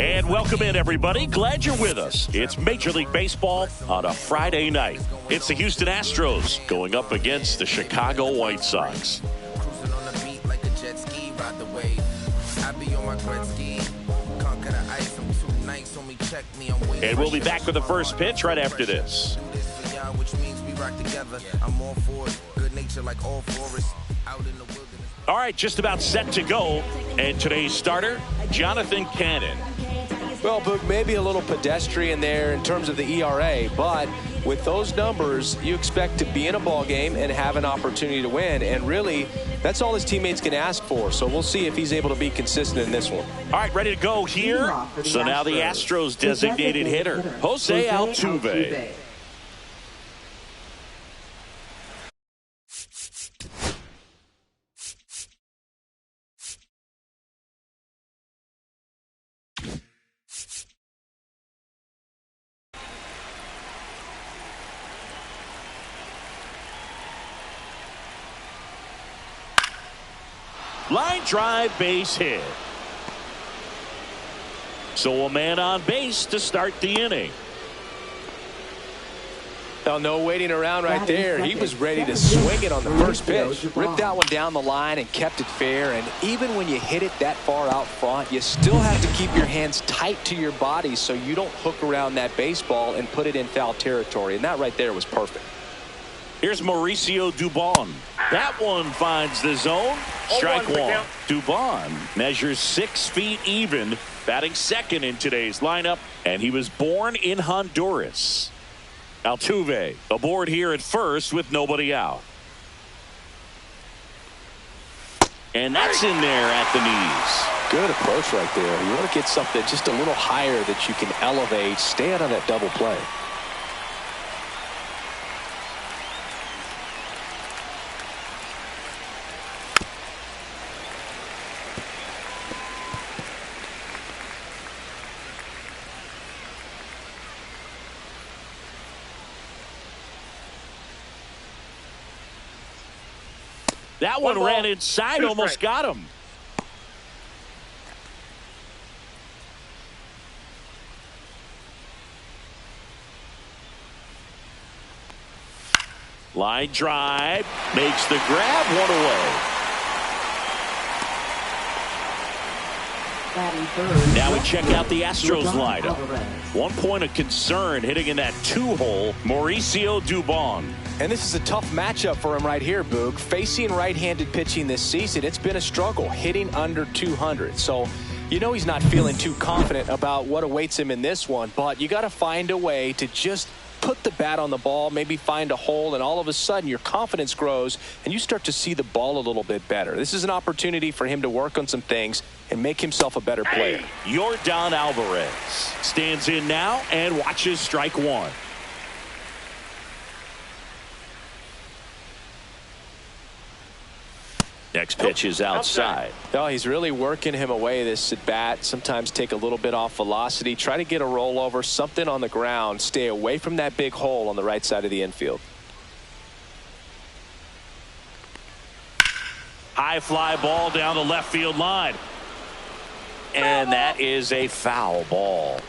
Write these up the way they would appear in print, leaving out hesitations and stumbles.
And welcome in, everybody. Glad you're with us. It's Major League Baseball on a Friday night. It's the Houston Astros going up against the Chicago White Sox. And we'll be back with the first pitch right after this. All right, just about set to go. And today's starter, Jonathan Cannon. Well, Boog, maybe a little pedestrian there in terms of the ERA, but with those numbers, you expect to be in a ball game and have an opportunity to win. And really, that's all his teammates can ask for. So we'll see if he's able to be consistent in this one. All right, ready to go here. So now the Astros designated hitter, Jose Altuve. Line drive, base hit. So a man on base to start the inning. Well, no waiting around right there. He was ready to swing it on the first pitch. Ripped that one down the line and kept it fair. And even when you hit it that far out front, you still have to keep your hands tight to your body so you don't hook around that baseball and put it in foul territory. And that right there was perfect. Here's Mauricio Dubon. That one finds the zone. Strike one. Dubon measures 6 feet even, batting second in today's lineup, and he was born in Honduras. Altuve aboard here at first with nobody out. And that's in there at the knees. Good approach right there. You want to get something just a little higher that you can elevate. Stay out of that double play. That one ran inside, almost got him. Line drive, makes the grab, one away. Now we check out the Astros lineup. 1 point of concern hitting in that 2-hole, Mauricio Dubon. And this is a tough matchup for him right here, Boog. Facing right-handed pitching this season, it's been a struggle, hitting under 200. So you know he's not feeling too confident about what awaits him in this one, but you got to find a way to just put the bat on the ball, maybe find a hole, and all of a sudden your confidence grows and you start to see the ball a little bit better. This is an opportunity for him to work on some things and make himself a better player. Yordan Alvarez stands in now and watches strike one. Next pitch is outside. No, he's really working him away this at bat. Sometimes take a little bit off velocity. Try to get a rollover, something on the ground. Stay away from that big hole on the right side of the infield. High fly ball down the left field line. And that is a foul ball.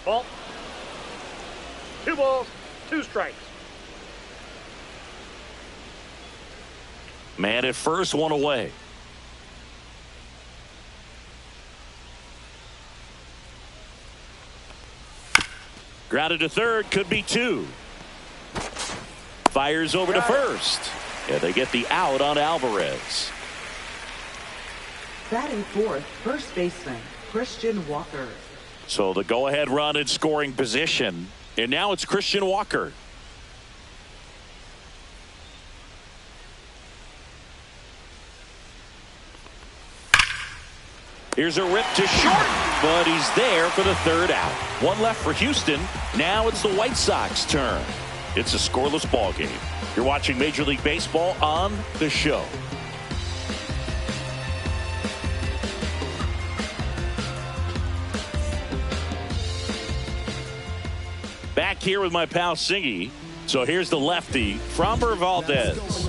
Ball. 2 balls, 2 strikes. Man at first, one away. Grounded to third, could be 2. Fires over to first. Yeah, they get the out on Alvarez. Batting fourth, first baseman Christian Walker. So the go-ahead run in scoring position. And now it's Christian Walker. Here's a rip to short, but he's there for the third out. One left for Houston. Now it's the White Sox turn. It's a scoreless ball game. You're watching Major League Baseball on The Show. Back here with my pal Singy. So here's the lefty, Framber Valdez.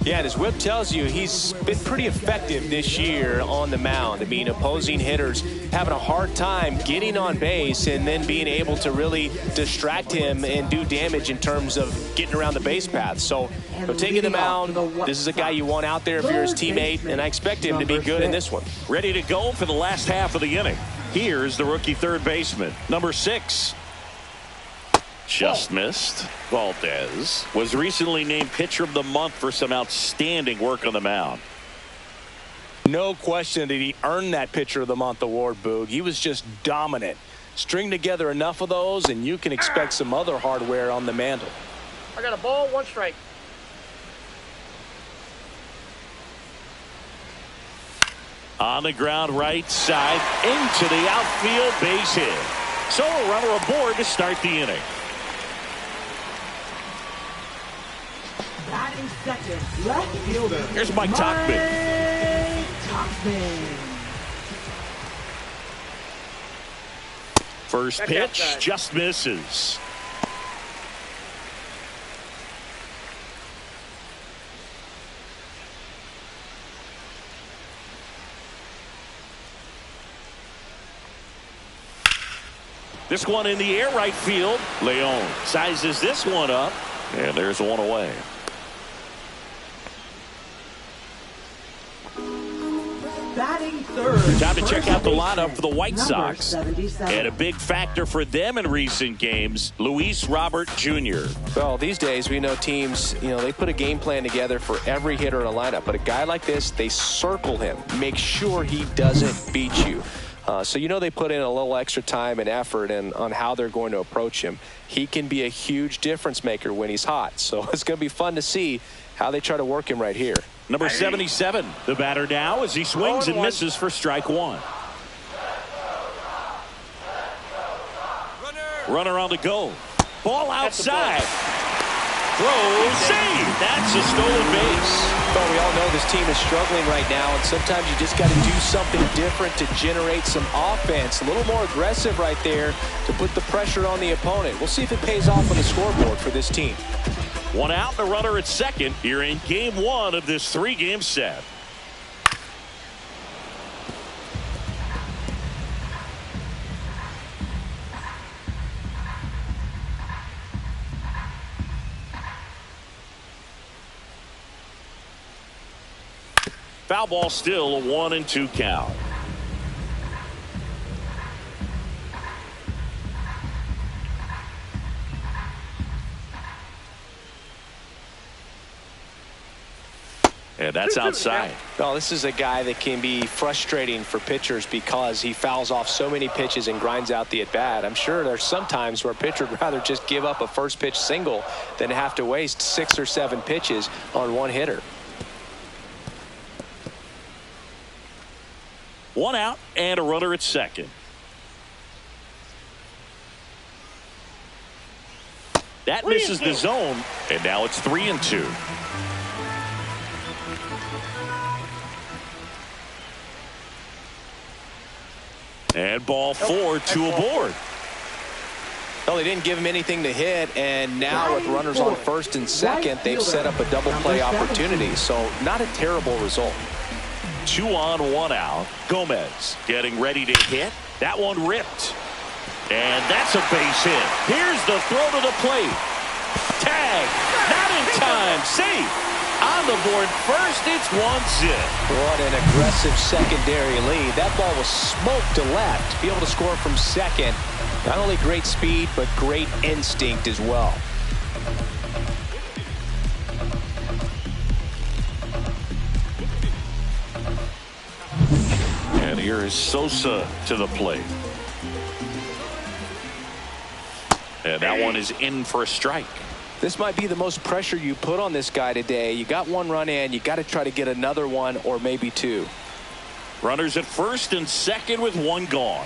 Yeah, and his whip tells you he's been pretty effective this year on the mound. I mean, opposing hitters having a hard time getting on base and then being able to really distract him and do damage in terms of getting around the base path. So, taking the mound, this is a guy you want out there if you're his teammate, and I expect him to be good in this one. Ready to go for the last half of the inning. Here's the rookie third baseman, number 6. Just missed. Valdez was recently named pitcher of the month for some outstanding work on the mound. No question that he earned that pitcher of the month award, Boog. He was just dominant. String together enough of those and you can expect some other hardware on the mantle. I got a ball, 1 strike. On the ground right side into the outfield, base hit. So a runner aboard to start the inning. Batting second, left fielder. Here's Mike Tauchman. First pitch just misses. This one in the air right field. Leon sizes this one up, and there's one away. Batting third. Time to check out the lineup for the White Sox. 77. And a big factor for them in recent games, Luis Robert Jr. Well, these days we know teams, they put a game plan together for every hitter in a lineup. But a guy like this, they circle him, make sure he doesn't beat you. So they put in a little extra time and effort on how they're going to approach him. He can be a huge difference maker when he's hot. So it's going to be fun to see how they try to work him right here. Number 77, the batter now as he swings and misses for strike 1. Runner on the go. Ball outside. Throw, save. That's a stolen base. Well, we all know this team is struggling right now, and sometimes you just got to do something different to generate some offense. A little more aggressive right there to put the pressure on the opponent. We'll see if it pays off on the scoreboard for this team. One out, the runner at second here in game 1 of this 3-game set. Foul ball, still a 1-2 count. And that's outside. Well, this is a guy that can be frustrating for pitchers because he fouls off so many pitches and grinds out the at-bat. I'm sure there's some times where a pitcher would rather just give up a first pitch single than have to waste 6 or 7 pitches on one hitter. 1 out and a runner at second. That misses the zone, and now it's 3-2. And ball 4, 2 aboard. Well, they didn't give him anything to hit, and now with runners on first and second, they've set up a double play opportunity. So not a terrible result. 2 on, 1 out. Gomez getting ready to hit. That one ripped. And that's a base hit. Here's the throw to the plate. Tag. Not in time. Safe. On the board first, it's 1-0. What an aggressive secondary lead. That ball was smoked to left. To be able to score from second, not only great speed, but great instinct as well. And here is Sosa to the plate. And that one is in for a strike. This might be the most pressure you put on this guy today. You got 1 run in. You got to try to get another 1 or maybe 2. Runners at first and second with 1 gone.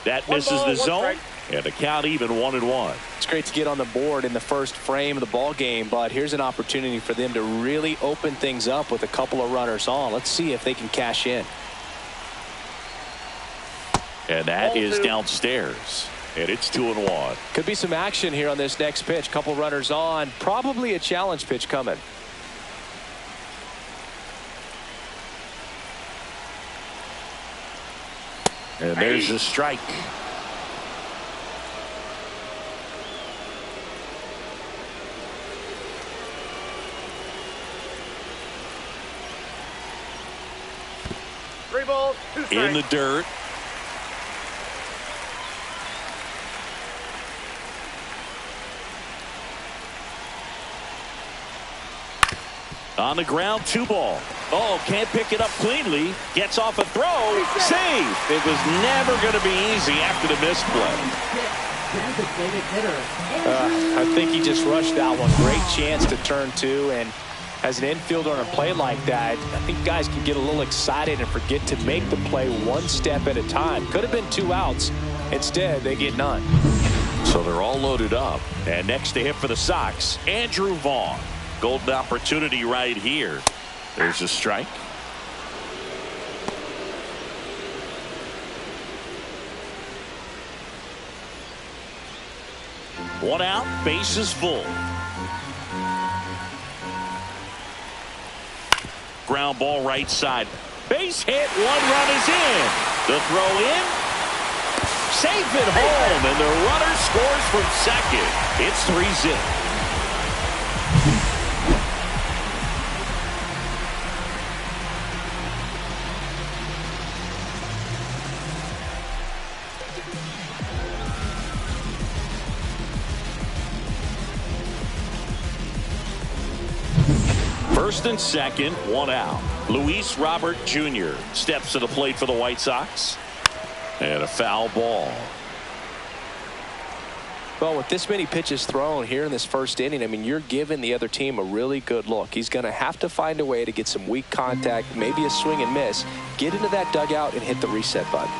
That misses the zone. And the count even 1-1. It's great to get on the board in the first frame of the ball game, but here's an opportunity for them to really open things up with a couple of runners on. Let's see if they can cash in. And that is downstairs. And it's 2-1. Could be some action here on this next pitch. Couple runners on. Probably a challenge pitch coming. And there's a strike. Three balls, two strikes. In the dirt. On the ground, 2-ball. Oh, can't pick it up cleanly. Gets off a throw. Save. It was never going to be easy after the misplay. I think he just rushed that one. Great chance to turn two, and as an infielder on a play like that, I think guys can get a little excited and forget to make the play one step at a time. Could have been 2 outs. Instead, they get none. So they're all loaded up. And next to hit for the Sox, Andrew Vaughn. Golden opportunity right here. There's a strike. One out, bases full. Ground ball right side. Base hit, 1 run is in. The throw in. Safe at home, and the runner scores from second. It's 3-0. First and second, 1 out. Luis Robert Jr. steps to the plate for the White Sox. And a foul ball. Well, with this many pitches thrown here in this first inning, I mean, you're giving the other team a really good look. He's going to have to find a way to get some weak contact, maybe a swing and miss, get into that dugout and hit the reset button.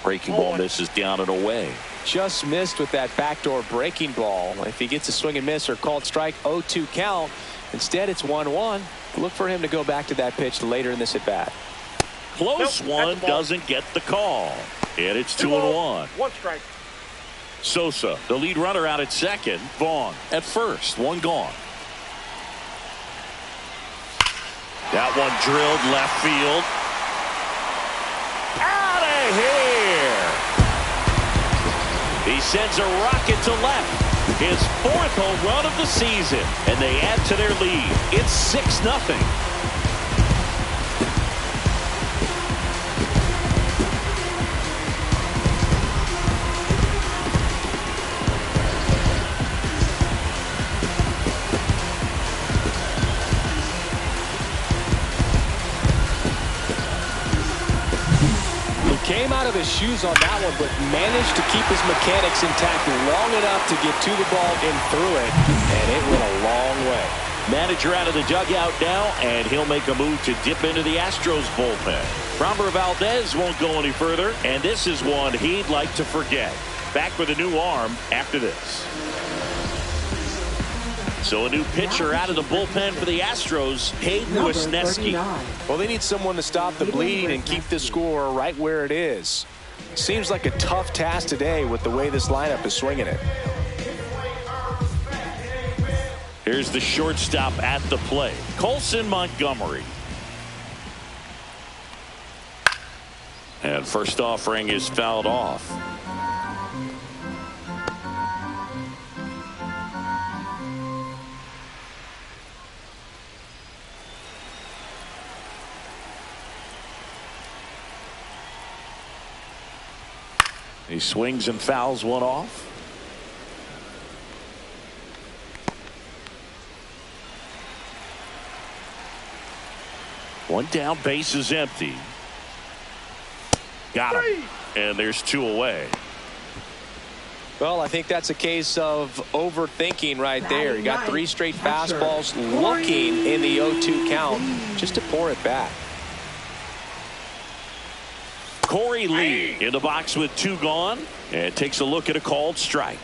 Breaking ball misses down and away. Just missed with that backdoor breaking ball. If he gets a swing and miss or called strike, 0-2 count. Instead, it's 1-1. Look for him to go back to that pitch later in this at bat. Close one, doesn't get the call. And it's 2-1. 1 strike. Sosa, the lead runner, out at second. Vaughn at first. 1 gone. That one drilled left field. Out of here. He sends a rocket to left. His 4th home run of the season. And they add to their lead. It's 6-0. Came out of his shoes on that one, but managed to keep his mechanics intact long enough to get to the ball and through it, and it went a long way. Manager out of the dugout now, and he'll make a move to dip into the Astros bullpen. Framber Valdez won't go any further, and this is one he'd like to forget. Back with a new arm after this. So a new pitcher out of the bullpen for the Astros, Hayden Wesneski. Well, they need someone to stop the bleeding and keep the score right where it is. Seems like a tough task today with the way this lineup is swinging it. Here's the shortstop at the plate, Colson Montgomery. And first offering is fouled off. He swings and fouls one off. One down, base is empty. Got him. And there's 2 away. Well, I think that's a case of overthinking right there. He got 3 straight fastballs looking in the 0-2 count just to pour it back. Corey Lee in the box with 2 gone and takes a look at a called strike.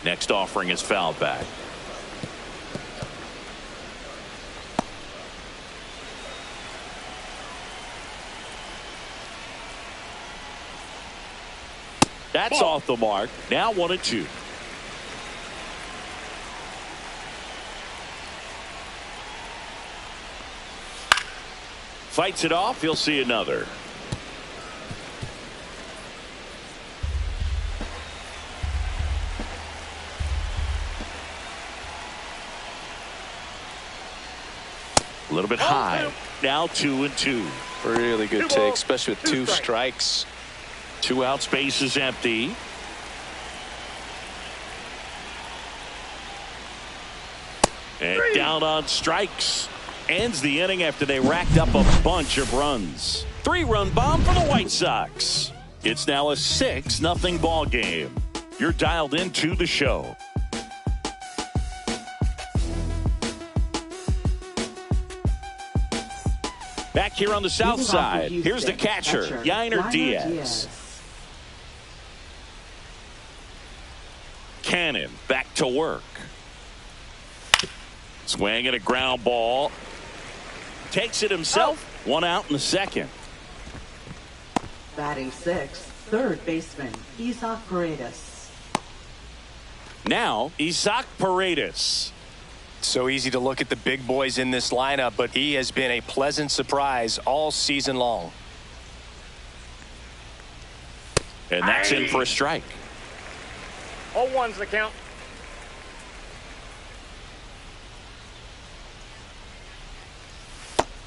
Next offering is fouled back. That's off the mark. Now 1-2. Fights it off. He'll see another. A little bit high. Now 2-2. Really good take, especially with two strikes. 2 outs, base is empty. And down on strikes. Ends the inning after they racked up a bunch of runs. 3-run bomb for the White Sox. It's now a 6-0 ball game. You're dialed into the show. Back here on the south side, here's the catcher, Yainer Diaz. Cannon back to work. Swing at a ground ball. Takes it himself. 1 out in the second. Batting 6th, third baseman, Isaac Paredes. Now, Isaac Paredes. So easy to look at the big boys in this lineup, but he has been a pleasant surprise all season long. And that's in for a strike. 0-1's the count.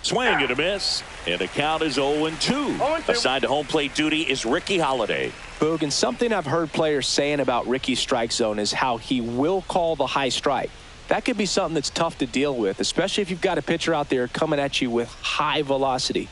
Swing and a miss. And the count is 0-2. 0-2. Assigned to home plate duty is Ricky Holiday. Boog, and something I've heard players saying about Ricky's strike zone is how he will call the high strike. That could be something that's tough to deal with, especially if you've got a pitcher out there coming at you with high velocity.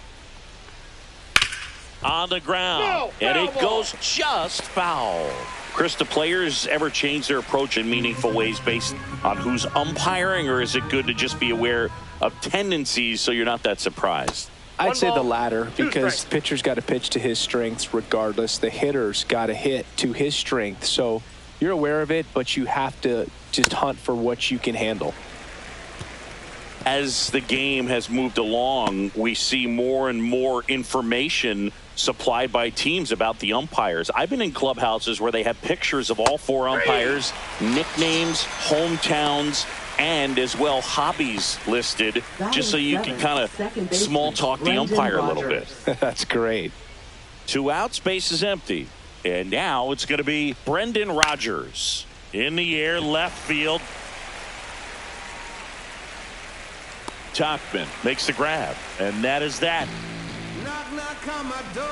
On the ground. And it goes just foul. Chris, do players ever change their approach in meaningful ways based on who's umpiring, or is it good to just be aware of tendencies so you're not that surprised? I'd say the latter, because pitcher's got to pitch to his strengths regardless. The hitter's got to hit to his strength. So you're aware of it, but you have to just hunt for what you can handle. As the game has moved along, we see more and more information supplied by teams about the umpires. I've been in clubhouses where they have pictures of all 4 umpires, nicknames, hometowns, and as well hobbies listed, just so you can kind of small talk the umpire a little bit. That's great. 2 outs, base is empty. And now it's going to be Brendan Rodgers. In the air, left field. Tachman makes the grab. And that is that. Knock, knock on my door.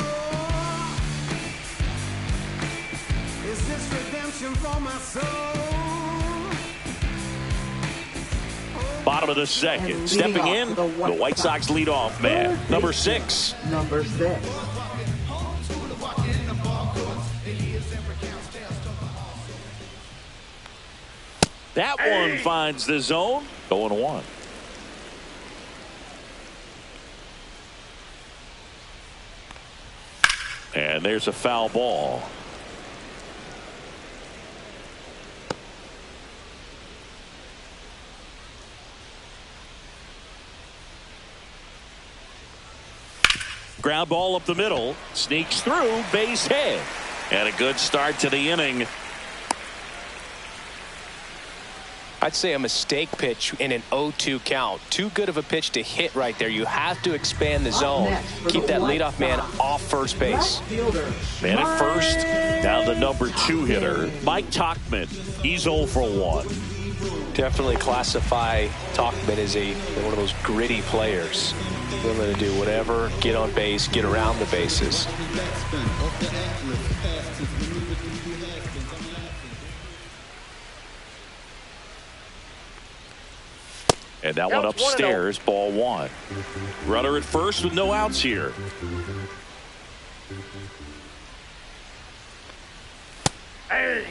Is this redemption for my soul? Bottom of the second. Stepping in, the White Sox lead off man. Number 6. Number 6. That one finds the zone. 0-1. And there's a foul ball. Ground ball up the middle. Sneaks through. Base hit. And a good start to the inning. I'd say a mistake pitch in an 0-2 count. Too good of a pitch to hit right there. You have to expand the zone. Keep that leadoff man off first base. Man at first. Now the number 2 hitter, Mike Tachman. He's 0 for 1. Definitely classify Tachman as one of those gritty players. Willing to do whatever, get on base, get around the bases. And that one upstairs, ball 1. Runner at first with no outs here. Hey.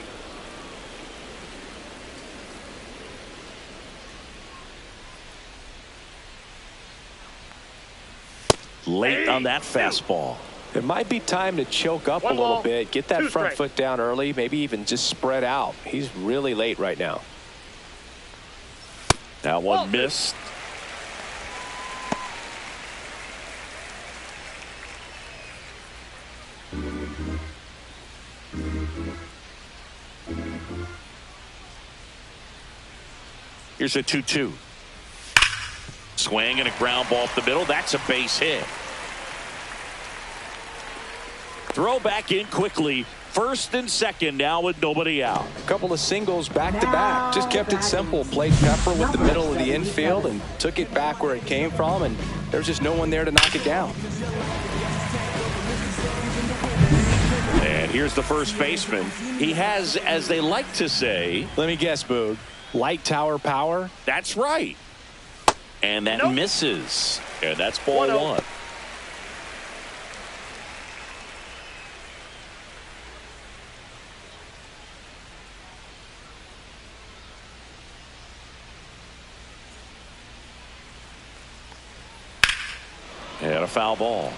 Late on that fastball. It might be time to choke up a little bit, get that front foot down early, maybe even just spread out. He's really late right now. That one missed. Here's a 2-2. Swing and a ground ball up the middle. That's a base hit. Throw back in quickly. First and second now with nobody out. A couple of singles back to back. Just kept it simple. Played pepper with the middle of the infield and took it back where it came from, and there's just no one there to knock it down. And here's the first baseman. He has, as they like to say, let me guess, Boog, light tower power? That's right. And that misses. And that's ball one. And a foul ball.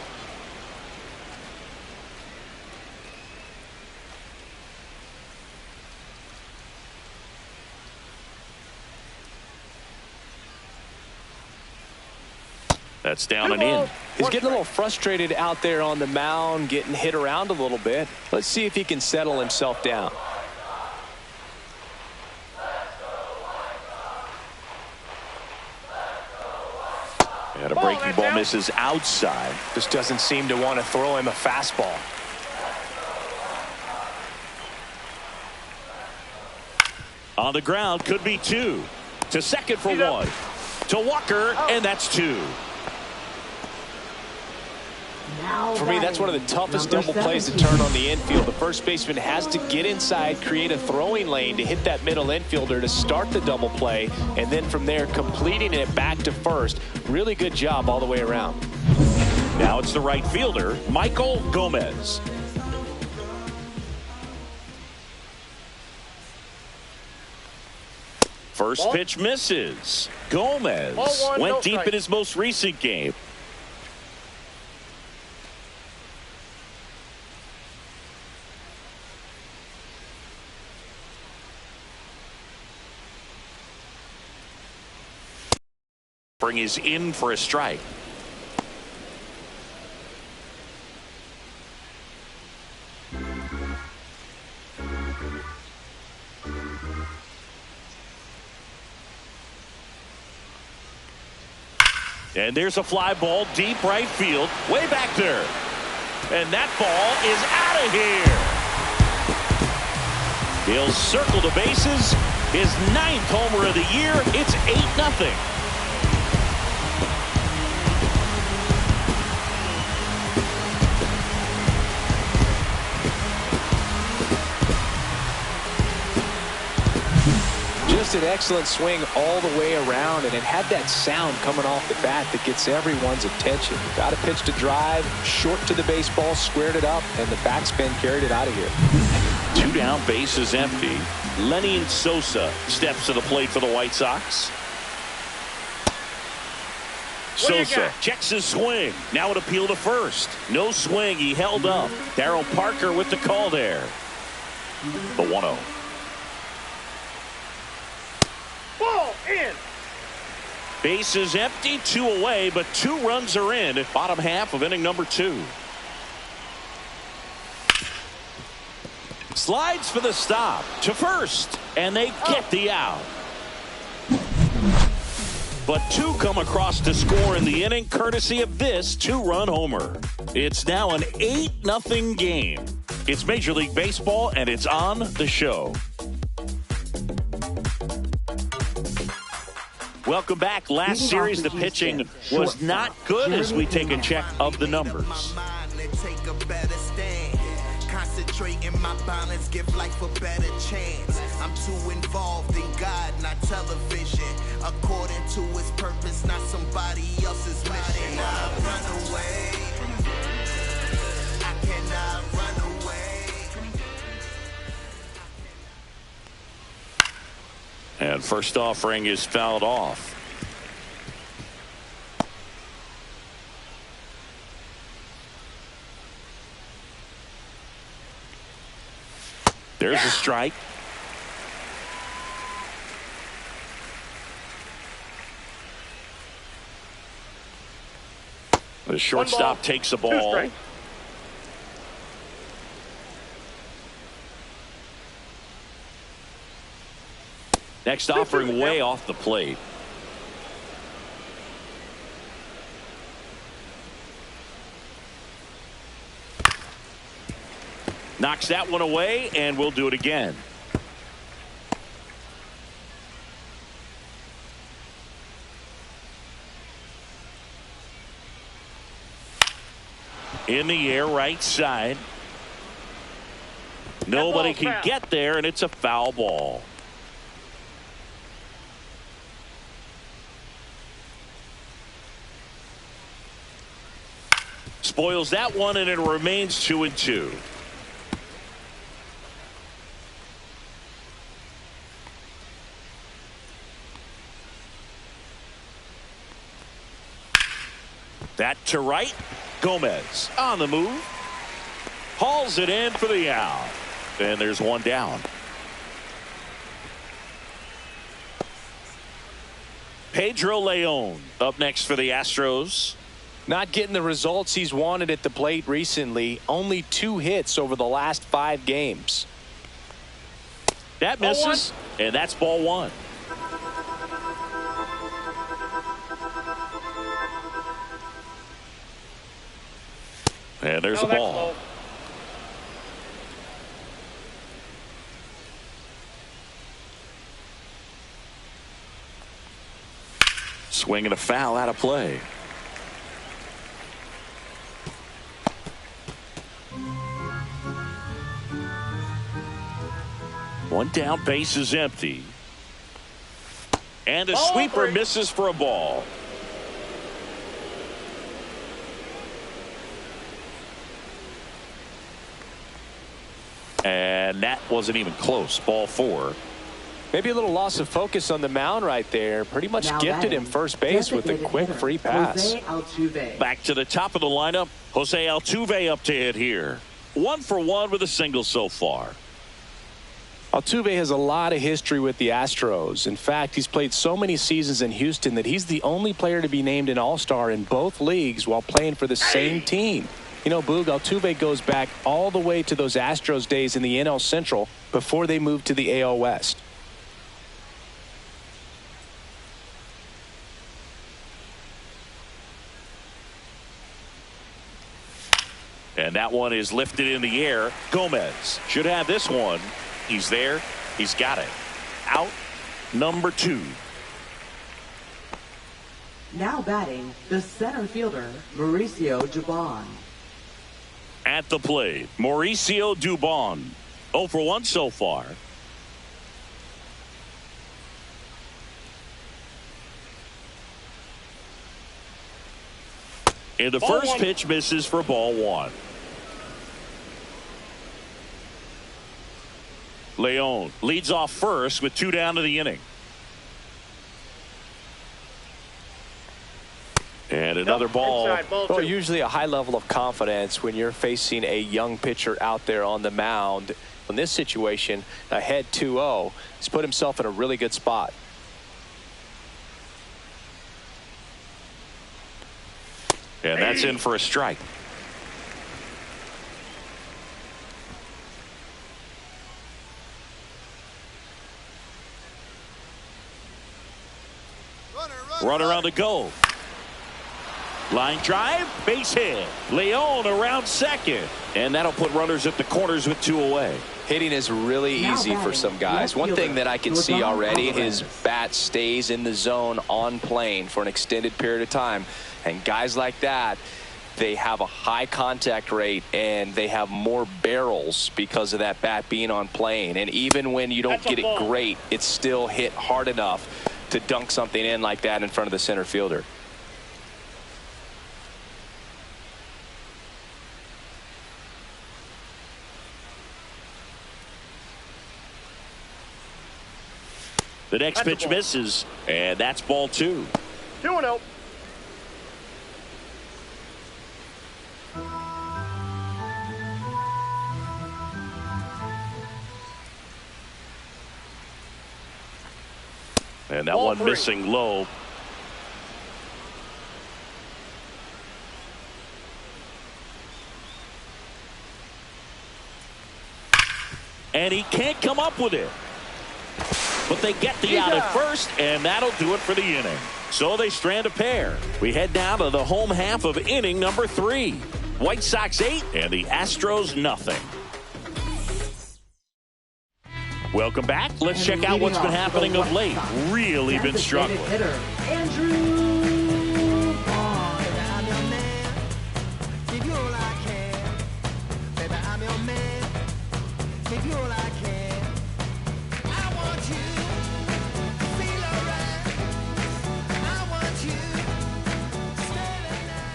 That's down and in. He's getting a little frustrated out there on the mound, getting hit around a little bit. Let's see if he can settle himself down. And a breaking ball misses outside. Just doesn't seem to want to throw him a fastball. On the ground, could be two. To second for one. To Walker, and that's two. For me, that's one of the toughest double plays to turn on the infield. The first baseman has to get inside, create a throwing lane to hit that middle infielder to start the double play, and then from there completing it back to first. Really good job all the way around. Now it's the right fielder, Michael Gomez. First pitch misses. Gomez went deep in his most recent game. Bring is in for a strike. And there's a fly ball deep right field, way back there. And that ball is out of here. He'll circle the bases. His 9th homer of the year. It's 8-0. Just an excellent swing all the way around, and it had that sound coming off the bat that gets everyone's attention. Got a pitch to drive, short to the baseball, squared it up, and the backspin carried it out of here. 2 down, bases empty. Lenny Sosa steps to the plate for the White Sox. Sosa checks his swing. Now an appeal to first. No swing. He held up. Darryl Parker with the call there. The 1-0. Ball in. Bases empty, 2 away, but 2 runs are in. Bottom half of inning number 2. Slides for the stop to first, and they get the out. But 2 come across to score in the inning, courtesy of this 2-run homer. It's now an 8-0 game. It's Major League Baseball, and it's on the show. Welcome back. Last series, the pitching was not good as we take a check of the numbers. Concentrating my balance, give life a better chance. I'm too involved in God, not television. According to his purpose, not somebody else's mission. I run away. I cannot run away. And first offering is fouled off. There's a strike. The shortstop takes the ball. Next offering way off the plate. Knocks that one away, and we'll do it again. In the air, right side. Nobody can get there, and it's a foul ball. Spoils that one, and it remains 2-2. That to right. Gomez on the move. Hauls it in for the out. And there's one down. Pedro Leon up next for the Astros. Not getting the results he's wanted at the plate recently. Only 2 hits over the last 5 games. That misses, and that's ball 1. And there's the ball. Low. Swing and a foul out of play. One down, base is empty. And a sweeper misses for a ball. And that wasn't even close. Ball 4. Maybe a little loss of focus on the mound right there. Pretty much now gifted him first base with a quick free pass. Back to the top of the lineup. Jose Altuve up to hit here. 1 for 1 with a single so far. Altuve has a lot of history with the Astros. In fact, he's played so many seasons in Houston that he's the only player to be named an All-Star in both leagues while playing for the same team. You know, Boog, Altuve goes back all the way to those Astros days in the NL Central before they moved to the AL West. And that one is lifted in the air. Gomez should have this one. He's there. He's got it. Out number 2. Now batting, the center fielder, Mauricio Dubon. At the plate, Mauricio Dubon. 0 for 1 so far. And the first pitch misses for ball 1. Leon leads off first with 2 down to the inning. And another ball. Well, usually a high level of confidence when you're facing a young pitcher out there on the mound. In this situation, ahead 2-0, he's put himself in a really good spot. And that's in for a strike. Runner on the go. Line drive, base hit. Leon around second. And that'll put runners at the corners with 2 away. Hitting is really easy for some guys. One thing that I can see already, his bat stays in the zone on plane for an extended period of time. And guys like that, they have a high contact rate and they have more barrels because of that bat being on plane. And even when you don't get it great, it's still hit hard enough to dunk something in like that in front of the center fielder. The next pitch misses, and that's ball 2. 2-0. And that Ball one 3. missing low. And he can't come up with it. But they get the out at first, and that'll do it for the inning. So they strand a pair. We head down to the home half of inning number 3. White Sox 8 and the Astros nothing. Welcome back. Let's check out what's been happening of late. Really been struggling. Hitter, Andrew Vaughn. I'm your man. Give you all I can. Baby, I'm your man. Give you all I can. I want you to feel alright. I want you to stay the night.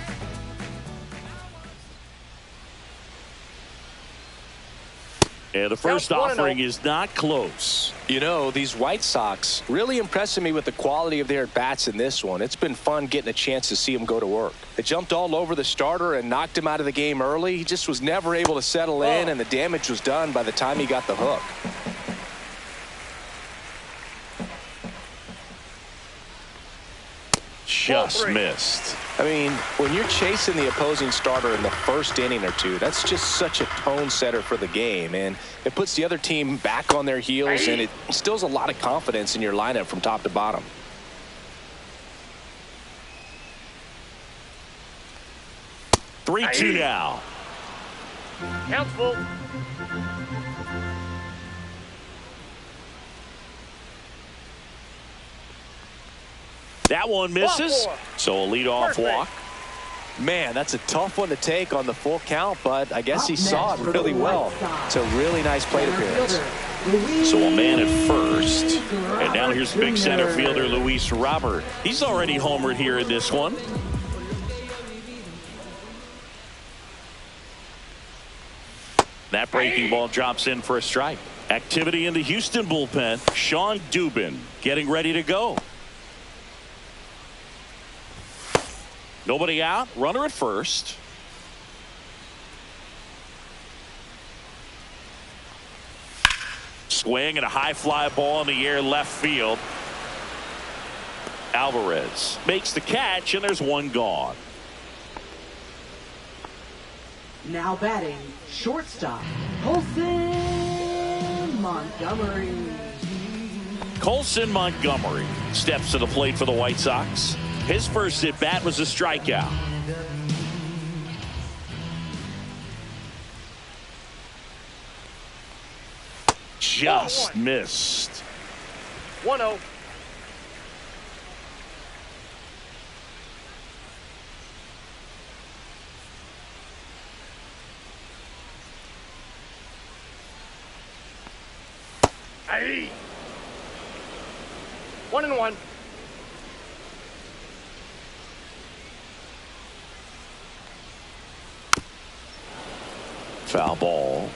And the first offering is not close. You know, these White Sox really impressing me with the quality of their at-bats in this one. It's been fun getting a chance to see them go to work. They jumped all over the starter and knocked him out of the game early. He just was never able to settle in, and the damage was done by the time he got the hook. Just missed. I mean, when you're chasing the opposing starter in the first inning or two, that's just such a tone setter for the game, and it puts the other team back on their heels, and it instills a lot of confidence in your lineup from top to bottom. Three, 2 now. Count's full. That one misses. So a leadoff walk. Man, that's a tough one to take on the full count, but I guess he saw it really well. It's a really nice plate appearance. So a man at first. And now here's big center fielder Luis Robert. He's already homered here in this one. That breaking ball drops in for a strike. Activity in the Houston bullpen. Sean Dubin getting ready to go. Nobody out. Runner at first. Swing and a high fly ball in the air left field. Alvarez makes the catch, and there's one gone. Now batting, shortstop, Colson Montgomery. Colson Montgomery steps to the plate for the White Sox. His first at bat was a strikeout. Just missed. 1-0. Aye. 1-1. Foul ball.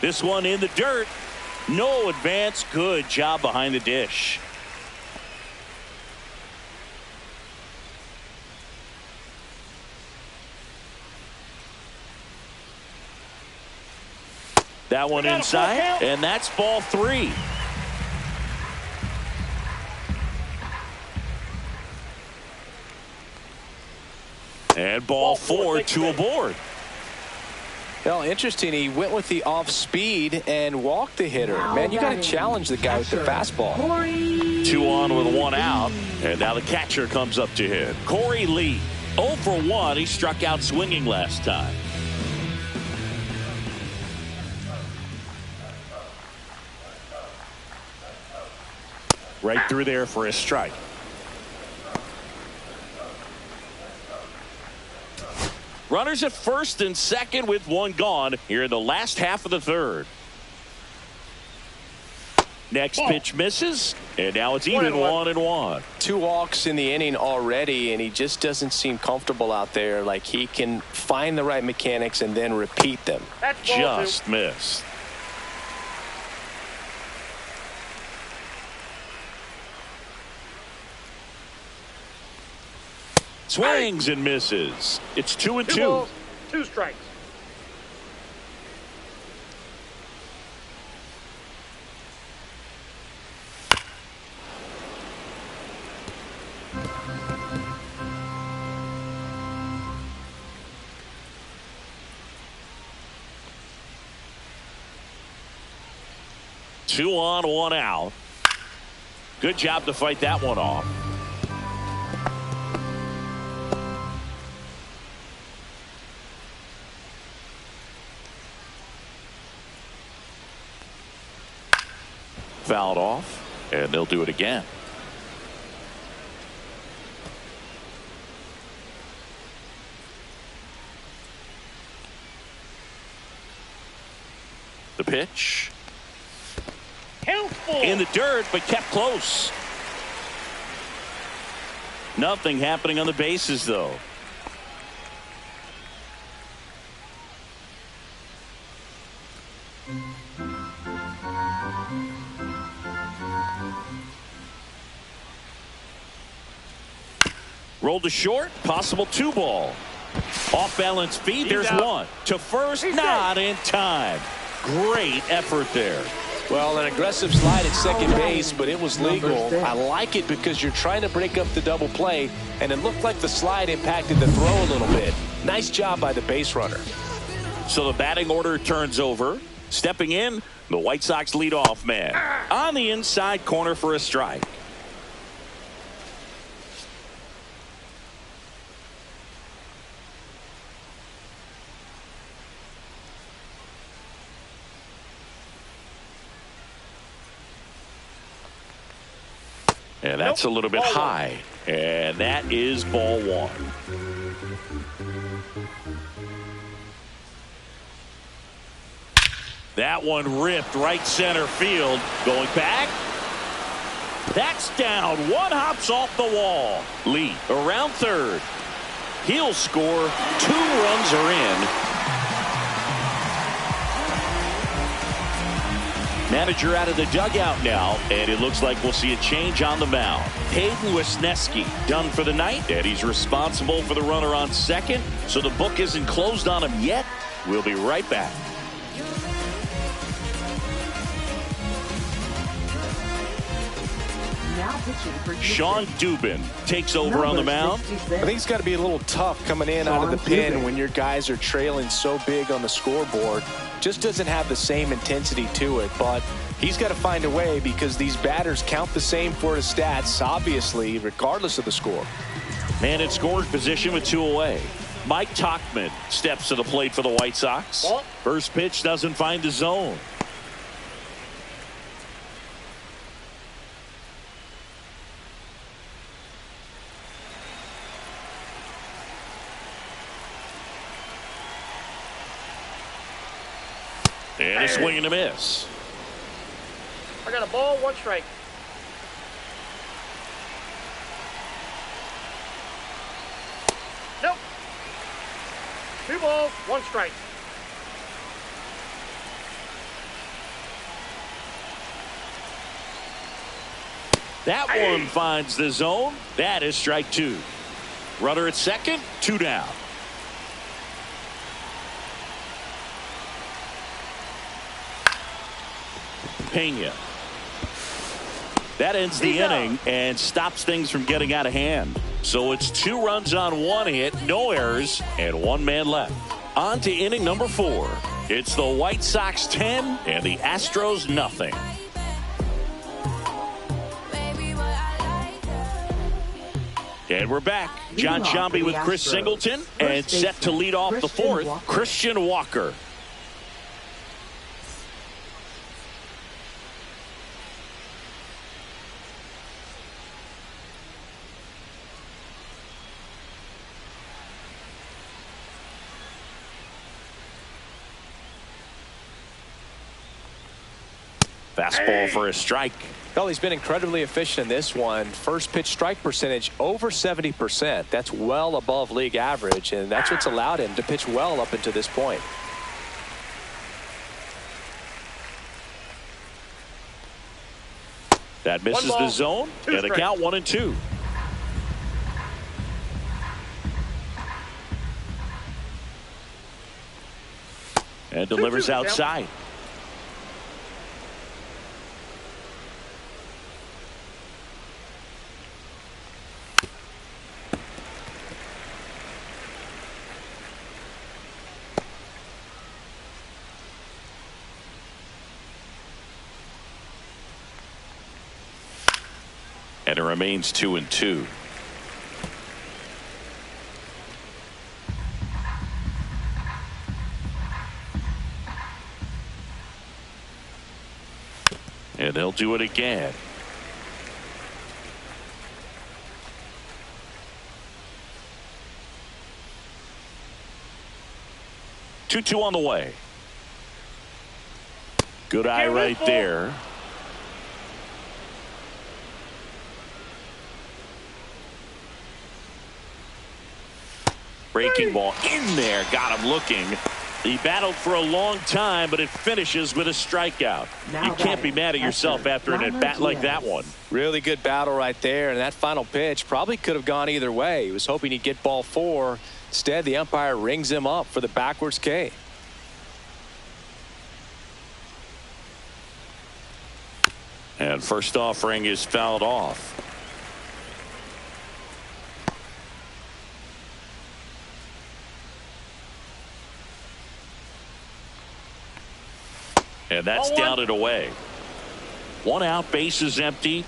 This one in the dirt. No advance. Good job behind the dish. That one inside, and that's ball 3. And ball 4, 2 aboard. Well, interesting. He went with the off speed and walked the hitter. Man, you got to challenge the guy with the fastball. 2 on with 1 out, and now the catcher comes up to hit. Corey Lee, 0 for 1. He struck out swinging last time. Right through there for a strike. Runners at first and second with 1 gone here in the last half of the third. Next pitch misses, and now it's even 1-1. 2 walks in the inning already, and he just doesn't seem comfortable out there. Like he can find the right mechanics and then repeat them. Just missed. Swings and misses. It's 2-2. 2 balls, 2 strikes. Two on, 1 out. Good job to fight that one off. Fouled off, and they'll do it again. The pitch. Helpful. In the dirt, but kept close. Nothing happening on the bases, though. Rolled to short, possible 2 ball. Off balance feed, there's out. 1. To first, He's not in time. Great effort there. Well, an aggressive slide at second base, but it was legal. I like it because you're trying to break up the double play, and it looked like the slide impacted the throw a little bit. Nice job by the base runner. So the batting order turns over. Stepping in, the White Sox leadoff man. On the inside corner for a strike. And that's a little bit high. And that is ball 1. That one ripped right center field. Going back. That's down. 1 hops off the wall. Lee around third. He'll score. 2 runs are in. Manager out of the dugout now, and it looks like we'll see a change on the mound. Hayden Wisniewski done for the night, and he's responsible for the runner on second, so the book isn't closed on him yet. We'll be right back. Sean Dubin takes over on the mound. I think it's got to be a little tough coming in out of the pen when your guys are trailing so big on the scoreboard. Just doesn't have the same intensity to it, but he's got to find a way because these batters count the same for his stats, obviously, regardless of the score. Man in scoring position with 2 away. Mike Tauchman steps to the plate for the White Sox. First pitch doesn't find the zone. And a swing and a miss. I got a ball, 1 strike. Nope. 2 balls, 1 strike. That one finds the zone. That is strike 2. Runner at second, 2 down. Pena. That ends the inning and stops things from getting out of hand. So it's 2 runs on 1 hit, no errors, and 1 man left. On to inning number 4. It's the White Sox 10 and the Astros nothing. And we're back. John Sciambi with Chris Singleton, and set to lead off the 4th, Christian Walker. Fastball for a strike. Well, he's been incredibly efficient in this one. First pitch strike percentage over 70%. That's well above league average, and that's what's allowed him to pitch well up until this point. That misses the zone, and the count 1-2. And delivers outside. And it remains 2-2. And they'll do it again. Two on the way. Good eye right there. Breaking ball in there. Got him looking. He battled for a long time, but it finishes with a strikeout. You can't be mad at yourself after an at-bat like that one. Really good battle right there, and that final pitch probably could have gone either way. He was hoping he'd get ball 4. Instead, the umpire rings him up for the backwards K. And first offering is fouled off. And that's down and away. 1 out, base is empty.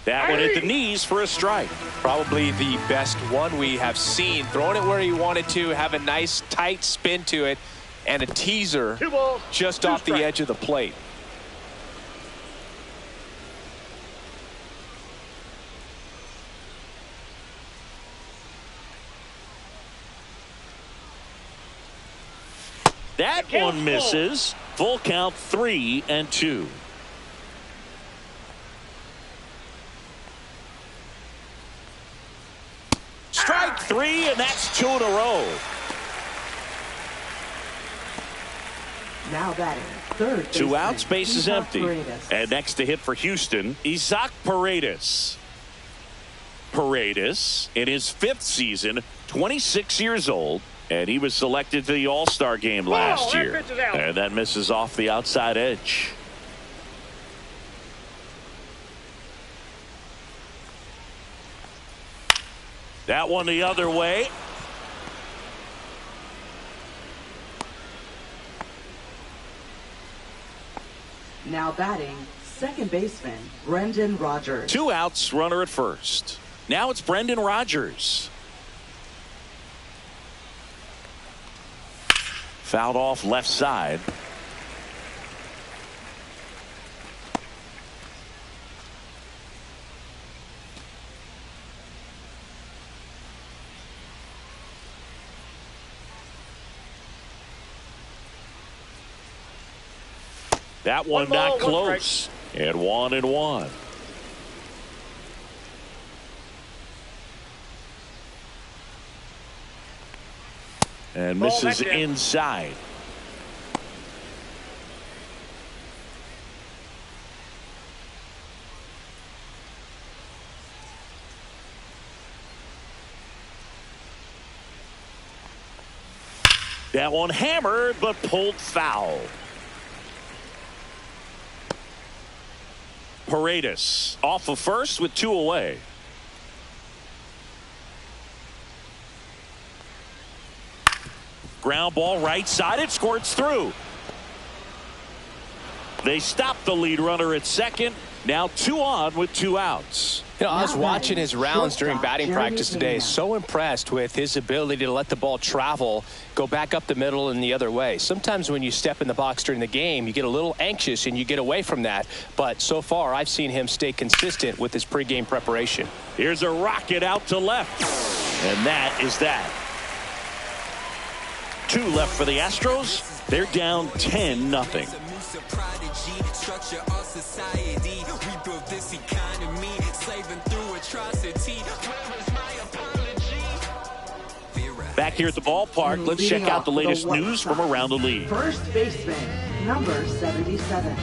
That one at the knees for a strike. Probably the best one we have seen. Throwing it where he wanted to, have a nice tight spin to it, and a teaser just off the edge of the plate. That one misses. Full count, 3-2. Strike 3, and that's 2 in a row. Now batting, third 2 outs, baseman, base is Isaac empty. Paredes. And next to hit for Houston, Isaac Paredes. Paredes, in his 5th season, 26 years old. And he was selected to the All-Star game last year. And that misses off the outside edge. That one the other way. Now batting, second baseman, Brendan Rodgers. 2 outs, runner at first. Now it's Brendan Rodgers. Fouled off left side. That one not close. And 1-1. And misses inside. That one hammered, but pulled foul. Paredes off of first with 2 away. Ground ball right side. It squirts through. They stop the lead runner at second. Now 2 on with 2 outs. You know, I was watching his rounds during batting practice today. So impressed with his ability to let the ball travel, go back up the middle and the other way. Sometimes when you step in the box during the game, you get a little anxious and you get away from that. But so far, I've seen him stay consistent with his pregame preparation. Here's a rocket out to left. And that is that. 2 left for the Astros. They're down 10-0. Back here at the ballpark, let's check out the latest news from around the league. First baseman, number 77.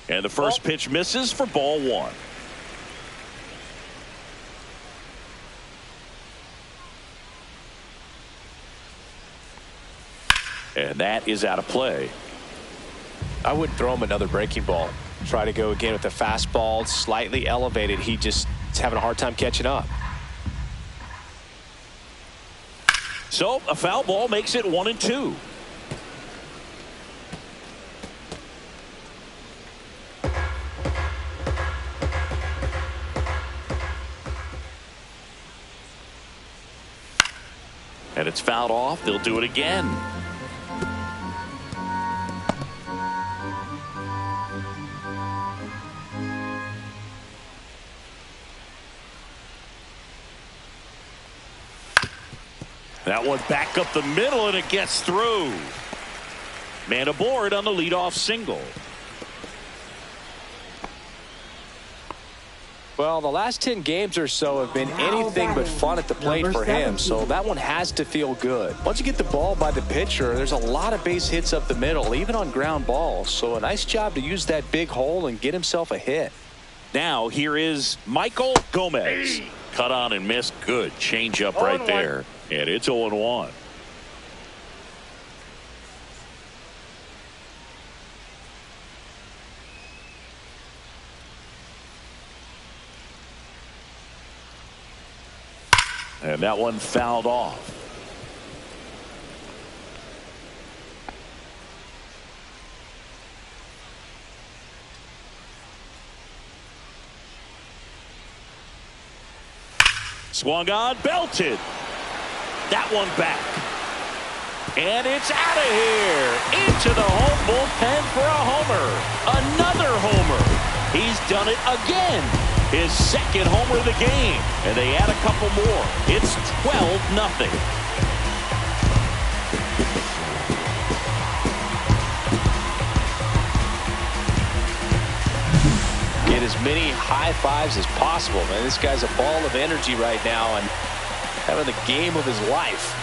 And the first pitch misses for ball one. And that is out of play. I wouldn't throw him another breaking ball. Try to go again with the fastball, slightly elevated. He just is having a hard time catching up. So a foul ball makes it 1-2. And it's fouled off. They'll do it again. That one back up the middle, and it gets through. Man aboard on the leadoff single. Well, the last 10 games or so have been anything but fun at the plate for him, so that one has to feel good. Once you get the ball by the pitcher, there's a lot of base hits up the middle, even on ground balls. So a nice job to use that big hole and get himself a hit. Now here is Michael Gomez. Cut on and missed. Good changeup right there. And it's 0-1. And that one fouled off. Swung on, belted. That one back. And it's out of here. Into the home bullpen for a homer. Another homer. He's done it again. His second homer of the game. And they add a couple more. It's 12-0. Get as many high fives as possible, man. This guy's a ball of energy right now and having the game of his life.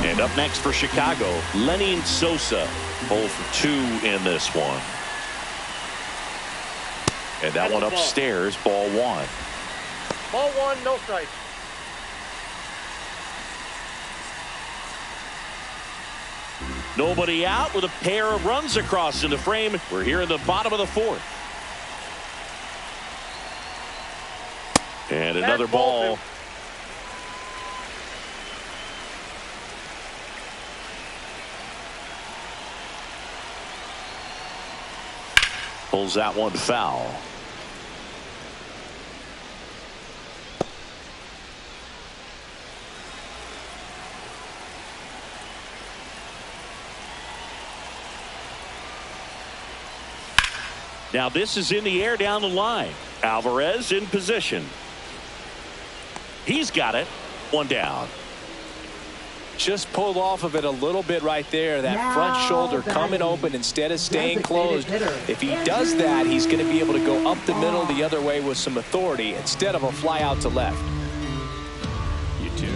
And up next for Chicago, Lenny Sosa. 0 for 2 in this one. And that one upstairs, ball one. Ball one, no strike. Nobody out with a pair of runs across in the frame. We're here in the bottom of the fourth. And another ball. Pulls that one foul. Now this is in the air down the line. Alvarez in position. He's got it. One down. Just pulled off of it a little bit right there. That front shoulder coming open instead of staying closed. If he does that, he's going to be able to go up the middle the other way with some authority instead of a fly out to left. You too.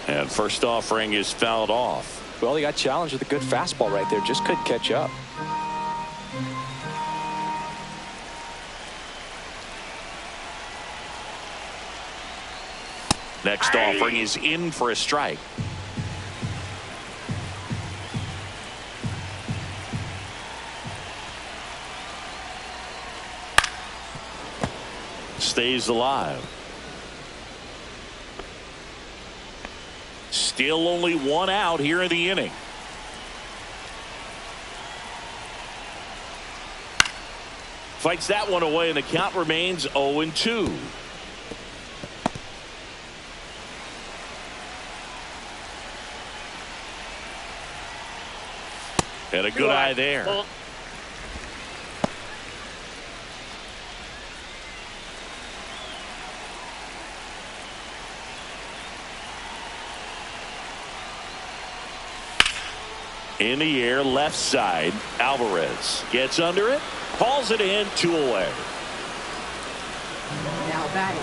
And first offering is fouled off. Well, he got challenged with a good fastball right there. Just couldn't catch up. Next offering is in for a strike. Stays alive. Still only one out here in the inning. Fights that one away, and the count remains 0-2. And a good eye there. In the air, left side. Alvarez gets under it, hauls it in, 2 away. batting,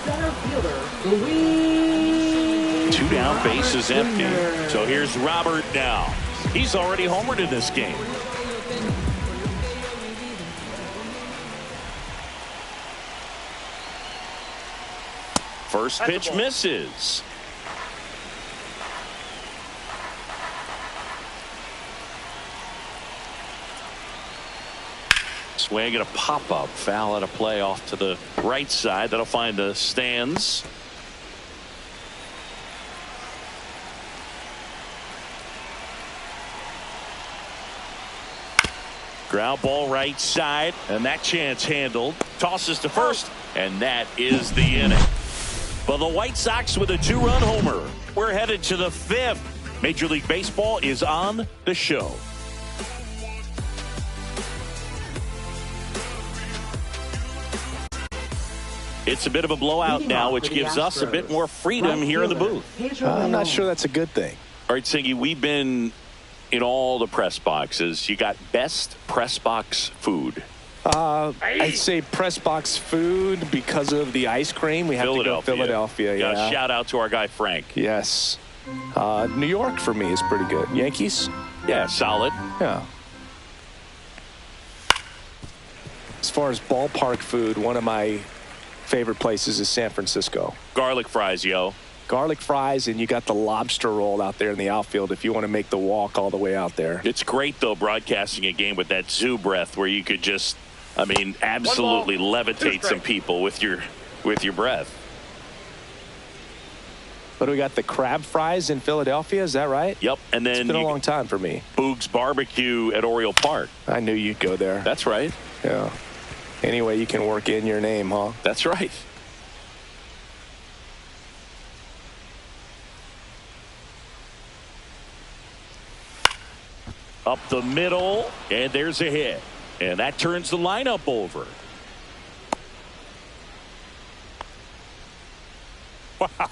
center fielder, Luis. 2 down, base is empty. So here's Robert now. He's already homered in this game. First pitch misses. Swing and a pop-up. Foul at a play off to the right side. That'll find the stands. Ground ball right side, and that chance handled. Tosses to first, and that is the inning. But the White Sox with a 2-run homer. We're headed to the 5th. Major League Baseball is on the show. It's a bit of a blowout now, which gives us a bit more freedom here in the booth. I'm not sure that's a good thing. All right, Singy, we've been in all the press boxes. You got best press box food. I'd say press box food because of the ice cream. We have to go Philadelphia. Yeah. Shout out to our guy Frank. Yes. New York for me is pretty good. Yankees? Yeah, solid. Yeah. As far as ballpark food, one of my favorite places is San Francisco. Garlic fries, yo. Garlic fries, and you got the lobster roll out there in the outfield if you want to make the walk all the way out there. It's great, though, broadcasting a game with that zoo breath where you could just, I mean, absolutely levitate some people with your breath. But we got the crab fries in Philadelphia, is that right? Yep, and then it's been a long time for me. Boog's Barbecue at Oriole Park. I knew you'd go there. That's right. Yeah. Anyway, you can work in your name, huh? That's right. Up the middle, and there's a hit. And that turns the lineup over. Wow.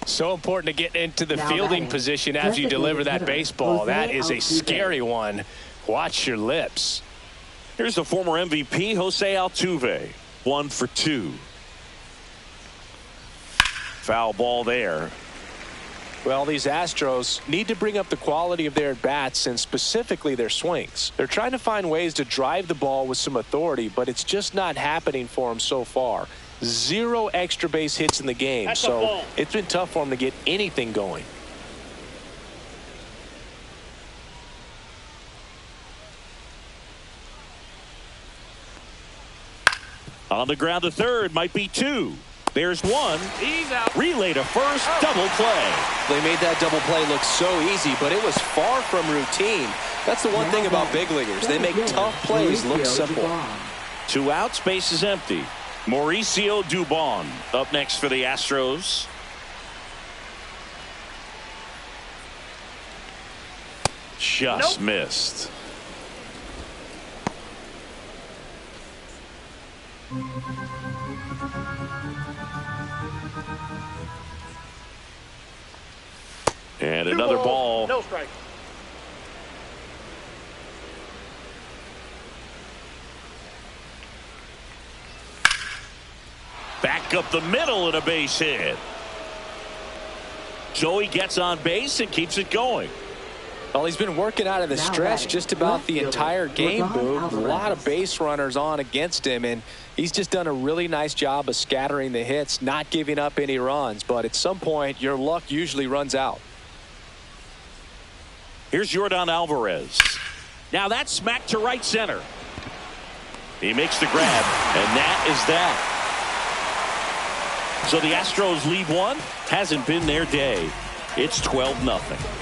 So important to get into the fielding position as you deliver that baseball. That is a scary one. Watch your lips. Here's the former MVP, Jose Altuve. 1 for 2. Foul ball there. Well, these Astros need to bring up the quality of their at-bats and specifically their swings. They're trying to find ways to drive the ball with some authority, but it's just not happening for them so far. 0 extra base hits in the game, so it's been tough for them to get anything going. On the ground to third, might be 2. There's 1. He's out. Relay to first, double play. They made that double play look so easy, but it was far from routine. That's the one thing about big leaguers. They make tough plays look simple. 2 outs, base is empty. Mauricio Dubon up next for the Astros. Just missed. And another ball. No strike. Back up the middle and a base hit. Joey gets on base and keeps it going. Well, he's been working out of the stretch just about the entire game, Boog. A lot of base runners on against him, and he's just done a really nice job of scattering the hits, not giving up any runs. But at some point, your luck usually runs out. Here's Yordan Alvarez. Now that's smacked to right center. He makes the grab, and that is that. So the Astros lead 1. Hasn't been their day. It's 12-0.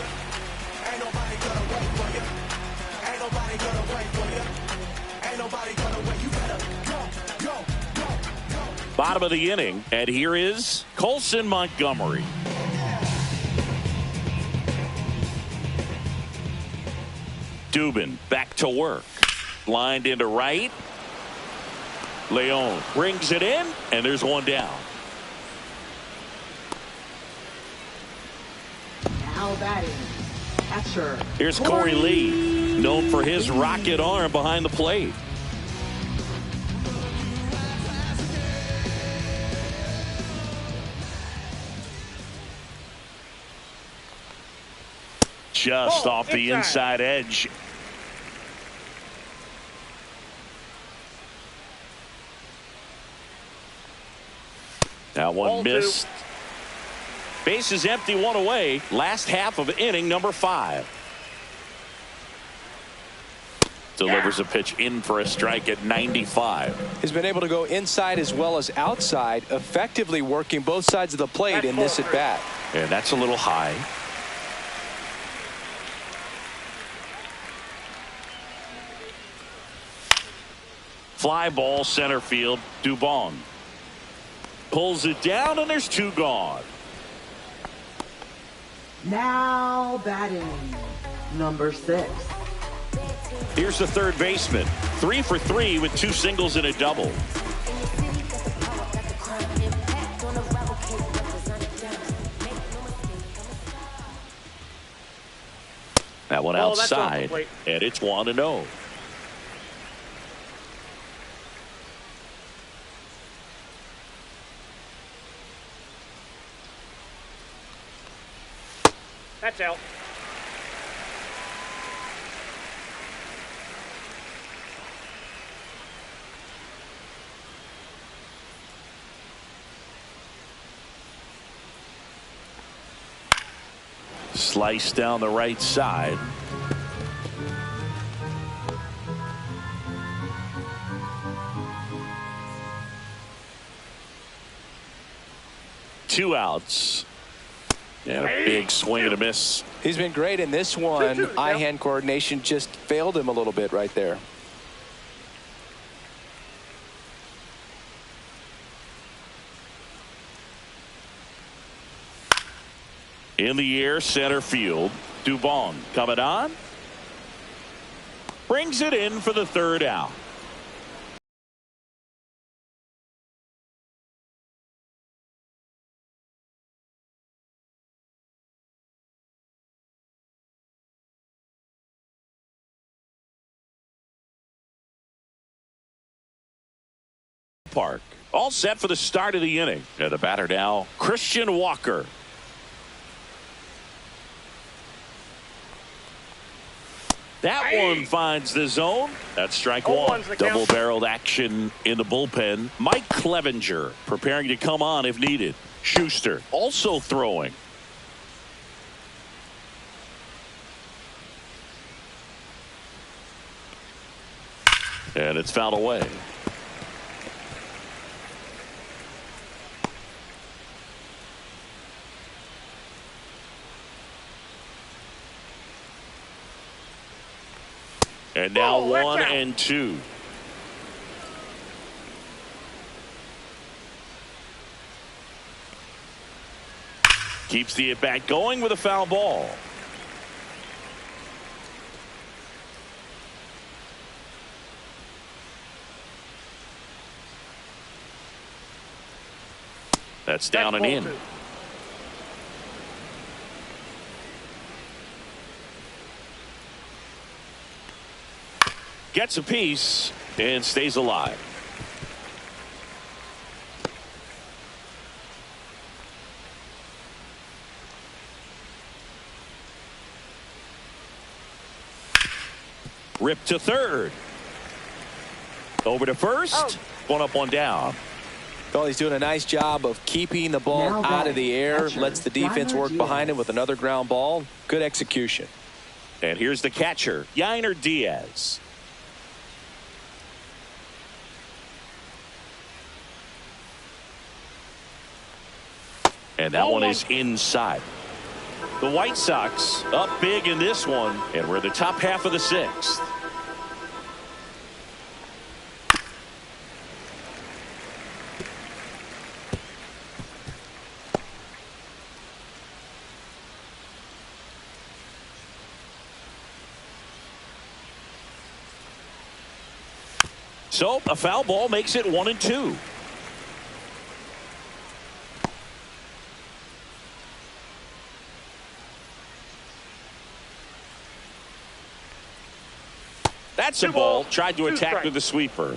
Bottom of the inning, and here is Colson Montgomery. Dubin back to work. Lined into right. Leon brings it in, and there's 1 down. Now batting, catcher. Here's Corey Lee, known for his rocket arm behind the plate. just Ball, off the inside edge. That one Ball missed. Base is empty, one away. Last half of inning number 5. Delivers a pitch in for a strike at 95. He's been able to go inside as well as outside, effectively working both sides of the plate in this at bat. And that's a little high. Fly ball center field. Dubon pulls it down, and there's 2 gone. Now batting, number 6. Here's the third baseman. 3 for 3 with 2 singles and a double. That one outside, and it's 1-0. That's out. Slice down the right side. Two outs. And a big swing and a miss. He's been great in this one. Eye-hand coordination just failed him a little bit right there. In the air, center field. Dubon coming on. Brings it in for the third out. Park. All set for the start of the inning. And the batter now, Christian Walker. That one finds the zone. That's strike one. Double-barreled action in the bullpen. Mike Clevenger preparing to come on if needed. Schuster also throwing. And it's fouled away. And now 1-2. Keeps the at-bat going with a foul ball. That's down and in. Gets a piece and stays alive. Rip to third. Over to first. One up, one down. Well, he's doing a nice job of keeping the ball out of the air. Lets the defense work behind him with another ground ball. Good execution. And here's the catcher, Yainer Diaz. And that one is inside. The White Sox up big in this one, and we're the top half of the sixth. So a foul ball makes it 1-2. That's a ball. Tried to attack with the sweeper.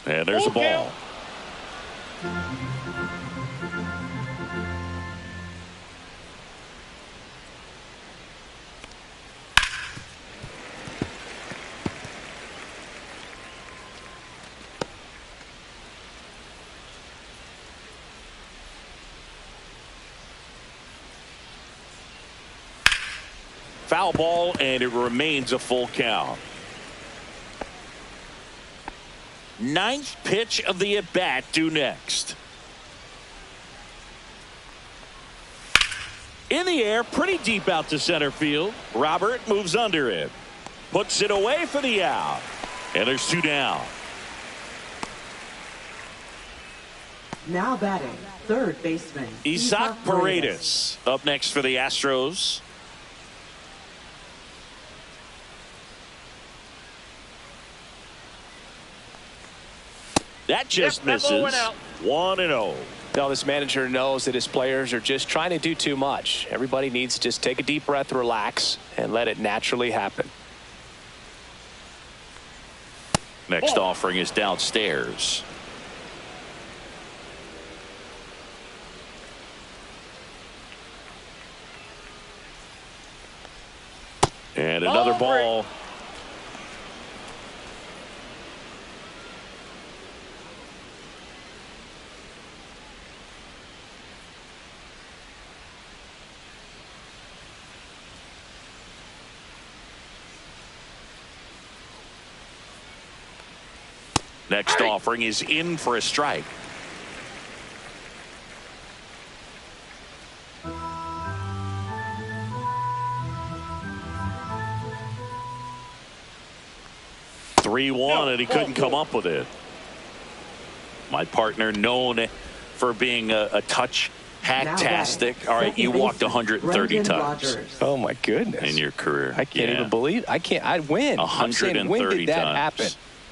And there's a ball. Foul ball, and it remains a full count. Ninth pitch of the at-bat due next. In the air, pretty deep out to center field. Robert moves under it. Puts it away for the out. And there's 2 down. Now batting, third baseman Isaac Paredes up next for the Astros. That just misses. 1-0. Now this manager knows that his players are just trying to do too much. Everybody needs to just take a deep breath, relax, and let it naturally happen. Next offering is downstairs. And another ball. Next offering is in for a strike. (3-1) and he couldn't come up with it. My partner, known for being a touch hacktastic. All right, you walked 130 times. Oh my goodness! In your career, I can't even believe. I win. 130 when did that times. happen?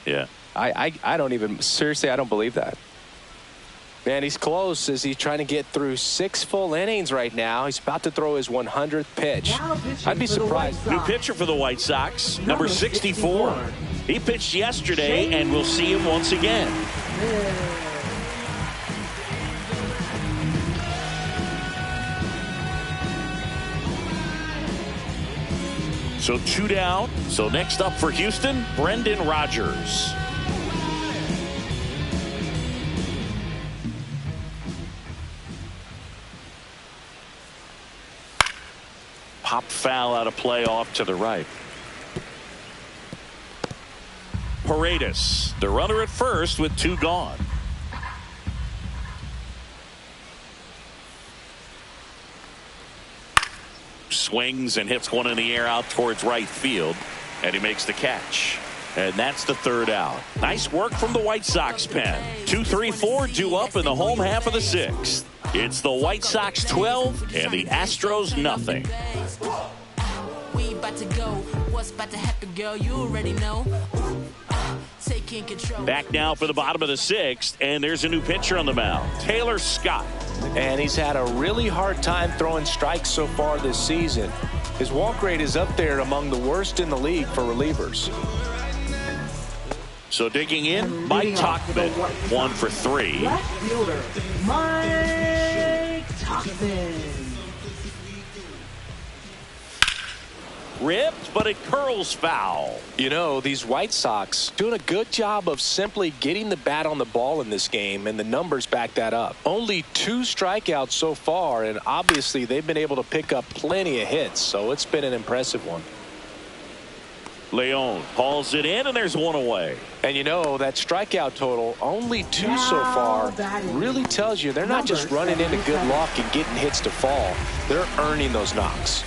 Yeah. I don't even, seriously, I don't believe that. Man, he's close as he's trying to get through 6 full innings right now. He's about to throw his 100th pitch. I'd be surprised. New pitcher for the White Sox, number 64. He pitched yesterday, and we'll see him once again. So 2 down. So next up for Houston, Brendan Rodgers. Pop foul out of play off to the right. Paredes, the runner at first with 2 gone. Swings and hits one in the air out towards right field, and he makes the catch. And that's the 3rd out. Nice work from the White Sox pen. 2-3-4 due up in the home half of the 6th. It's the White Sox 12 and the Astros nothing. We about to go. What's about to happen, girl? You already know. Taking control. Back now for the bottom of the 6th, and there's a new pitcher on the mound, Taylor Scott. And he's had a really hard time throwing strikes so far this season. His walk rate is up there among the worst in the league for relievers. So digging in, Mike Tauchman, 1 for 3. Left fielder, Mike Tauchman. Ripped, but it curls foul. You know, these White Sox doing a good job of simply getting the bat on the ball in this game, and the numbers back that up. Only 2 strikeouts so far, and obviously they've been able to pick up plenty of hits, so it's been an impressive one. Leon hauls it in, and there's 1 away. And you know, that strikeout total, only 2 so far, really tells you they're not just running into good luck and getting hits to fall. They're earning those knocks.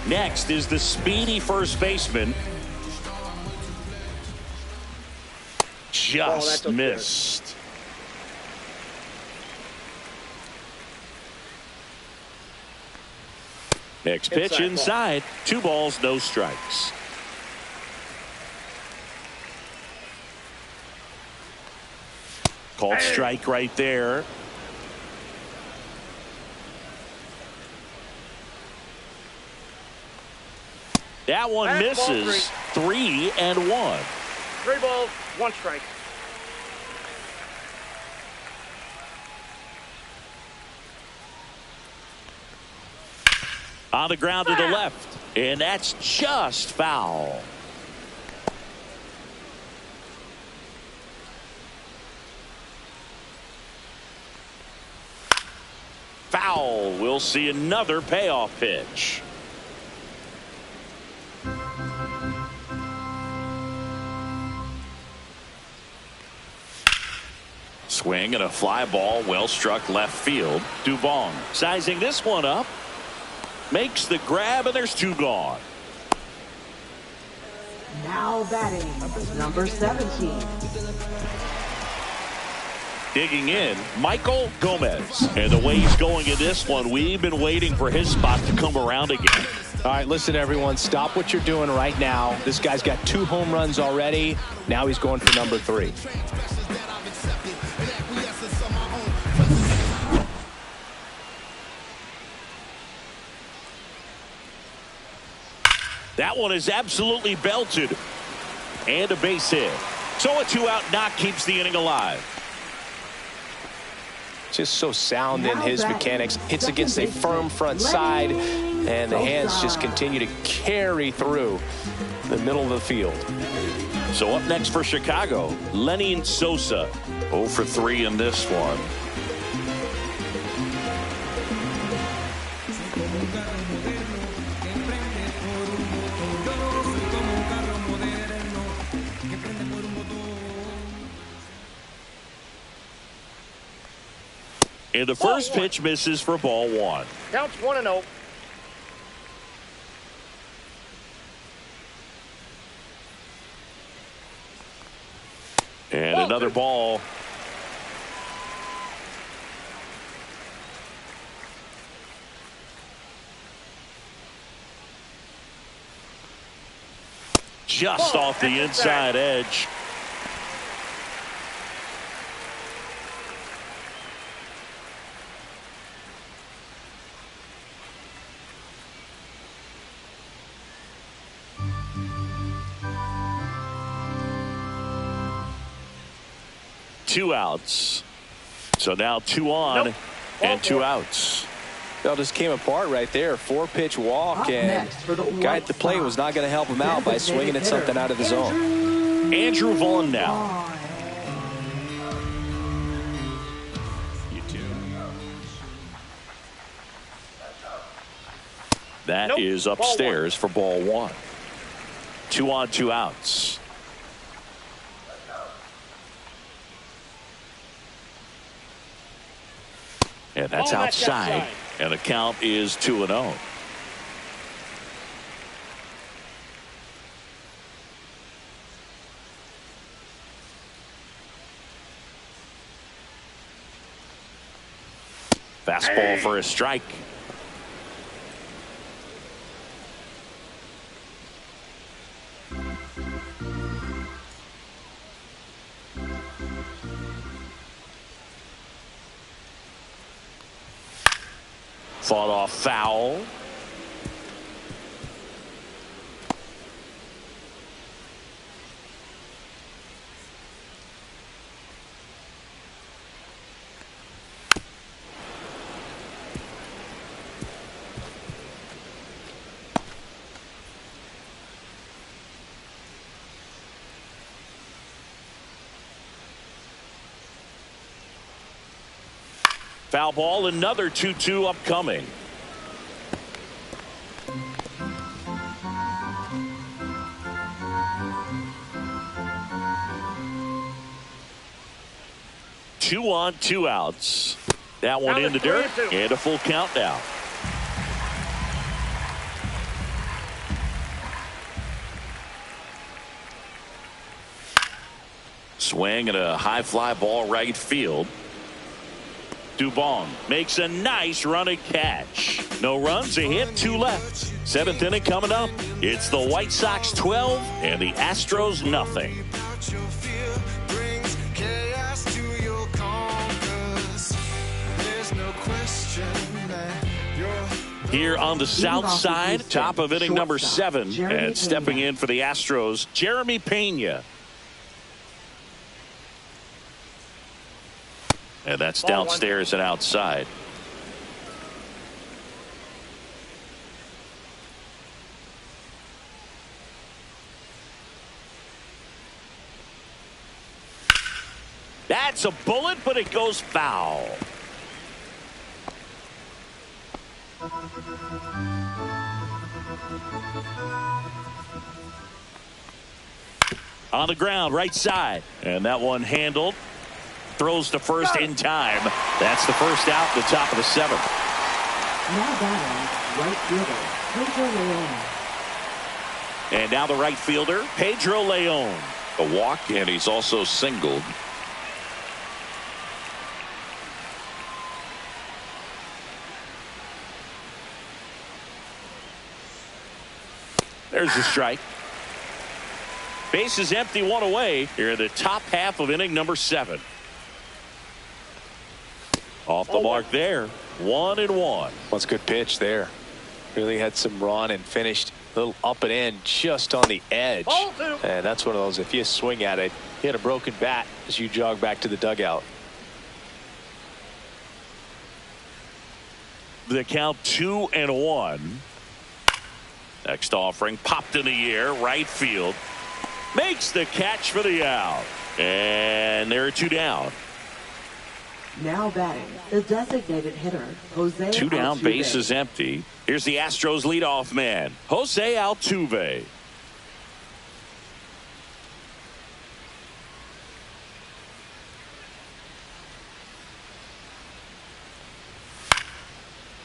Next is the speedy first baseman. Just missed. Next pitch inside. 2 balls, no strikes. Called strike right there. That one misses. 3-1. 3 balls, 1 strike. On the ground to the left. And that's just foul. Foul. We'll see another payoff pitch. Swing and a fly ball well struck left field. Dubon sizing this one up. Makes the grab, and there's two gone. Now batting, number 17. Digging in, Michael Gomez. And the way he's going in this one, we've been waiting for his spot to come around again. All right, listen, everyone, stop what you're doing right now. This guy's got 2 home runs already. Now he's going for number 3. That one is absolutely belted. And a base hit. So a 2-out knock keeps the inning alive. Just so sound in his mechanics. Hits against a firm front side, and the hands just continue to carry through the middle of the field. So up next for Chicago, Lenny Sosa. 0 for 3 in this one. And the first pitch misses for ball 1. Counts 1-0. And another ball. Just off the inside edge. Two outs. So now 2 on and 2 outs. It just came apart right there. 4-pitch walk, and guy at the plate was not going to help him out by swinging at something out of the zone. Andrew Vaughn now. That is upstairs for ball 1. 2 on, 2 outs. And that's outside. And the count is 2-0. Fastball for a strike. Fought off foul. Foul ball, another 2-2 upcoming. Two on, 2 outs. That one in the dirt, and a full count now. Swing and a high fly ball right field. Dubon makes a nice running catch. No runs, a hit, 2 left. 7th inning coming up. It's the White Sox 12 and the Astros nothing. Here on the south side, top of inning number 7, and stepping in for the Astros, Jeremy Pena. And that's downstairs and outside. That's a bullet, but it goes foul. On the ground, right side. And that one handled. Throws to first in time. That's the first out, the top of the seventh. Now batting, right fielder, Pedro Leon. And now the right fielder, Pedro Leon. A walk, and he's also singled. There's the strike. Base is empty, one away here in the top half of inning number 7. Off the mark there. 1-1. That's a good pitch there. Really had some run and finished a little up and in just on the edge. And that's one of those, if you swing at it, you hit a broken bat as you jog back to the dugout. The count 2-1. Next offering popped in the air, right field. Makes the catch for the out. And there are 2 down. Now batting, the designated hitter, Jose 2 down, Altuve. base is empty. Here's the Astros leadoff man, Jose Altuve.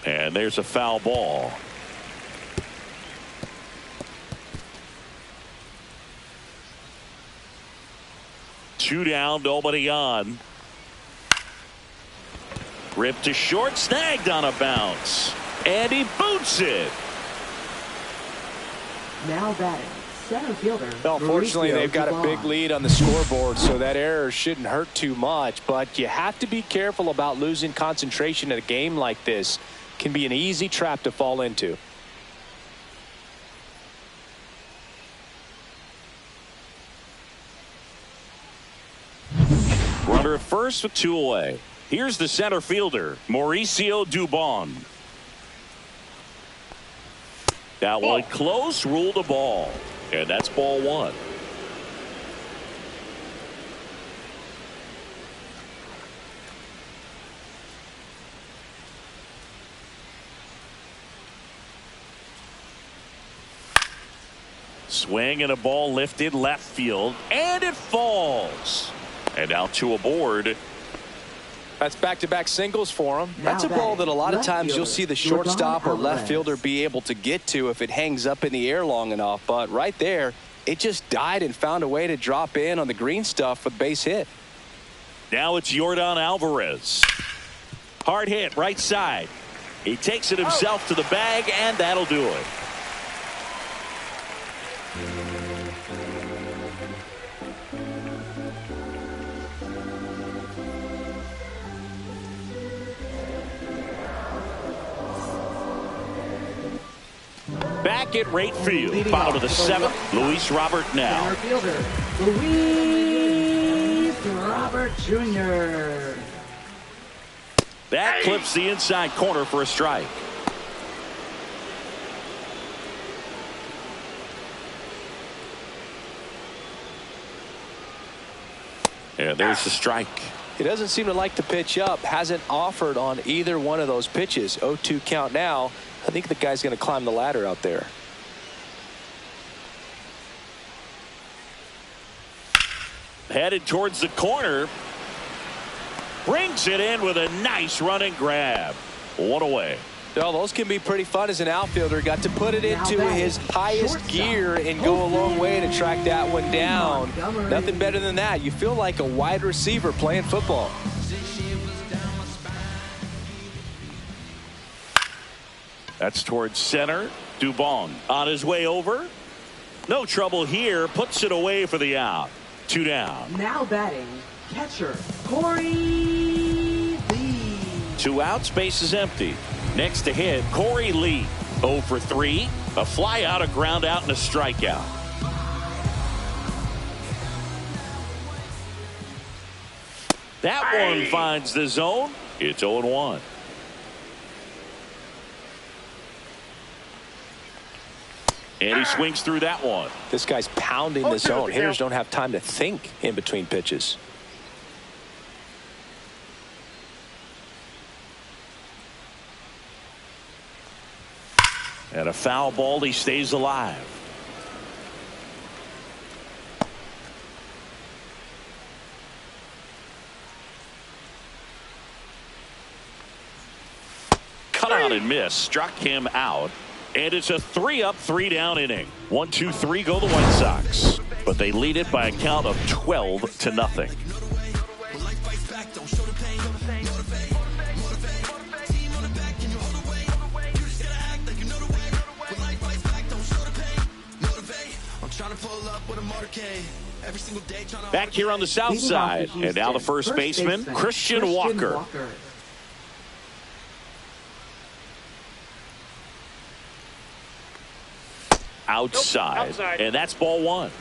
And there's a foul ball. Two down, nobody on. Ripped to short, snagged on a bounce. And he boots it. Now batting, center fielder. Well, fortunately, Mauricio they've got a Dubon. big lead on the scoreboard, so that error shouldn't hurt too much. But you have to be careful about losing concentration in a game like this. Can be an easy trap to fall into. Runner at first with 2 away. Here's the center fielder, Mauricio Dubon. That one close, ruled a ball. And that's ball 1. Swing and a ball lifted left field, and it falls. And now 2 aboard. That's back-to-back singles for him. Now That's a ball that a lot of left times you'll fielder, see the shortstop or Jordan left Alvarez. fielder be able to get to if it hangs up in the air long enough. But right there, it just died and found a way to drop in on the green stuff with base hit. Now it's Jordan Alvarez. Hard hit, right side. He takes it himself to the bag, and that'll do it. Back at right field, Leading bottom off of the for the 7th, Luis Robert now. Center fielder, Luis Robert Jr. That clips the inside corner for a strike. And there's the strike. He doesn't seem to like to pitch up. Hasn't offered on either one of those pitches. 0-2 count now. I think the guy's going to climb the ladder out there. Headed towards the corner. Brings it in with a nice running grab. 1 away. Well, those can be pretty fun as an outfielder. Got to put it into his highest Shortstop. gear and go a long way to track that one down. Montgomery. Nothing better than that. You feel like a wide receiver playing football. That's towards center. Dubon on his way over. No trouble here. Puts it away for the out. 2 down. Now batting, catcher, Corey Lee. 2 outs. Base is empty. Next to hit, Corey Lee. 0 for 3. A fly out, a ground out, and a strikeout. That one finds the zone. It's 0-1. And he swings through that one. This guy's pounding the zone. Hitters don't have time to think in between pitches. And a foul ball. He stays alive. Cut out and miss. Struck him out. And it's a 3-up, 3-down inning. 1, 2, 3 go the White Sox. But they lead it by a count of 12-0. Back here on the south side. And now the first baseman, Christian Walker. Outside. And that's ball one.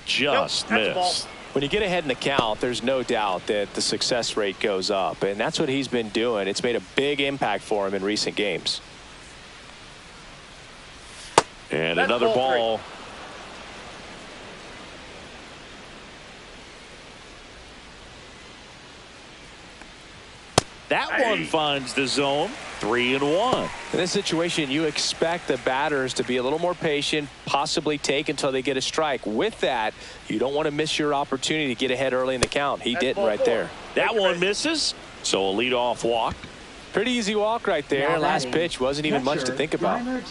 Just missed. When you get ahead in the count, there's no doubt that the success rate goes up, and that's what he's been doing. It's made a big impact for him in recent games. And another ball. That one finds the zone. 3-1. In this situation, you expect the batters to be a little more patient, possibly take until they get a strike. With that, you don't want to miss your opportunity to get ahead early in the count. He didn't right there. That one misses. So a leadoff walk. Pretty easy walk right there. Last pitch wasn't even much to think about.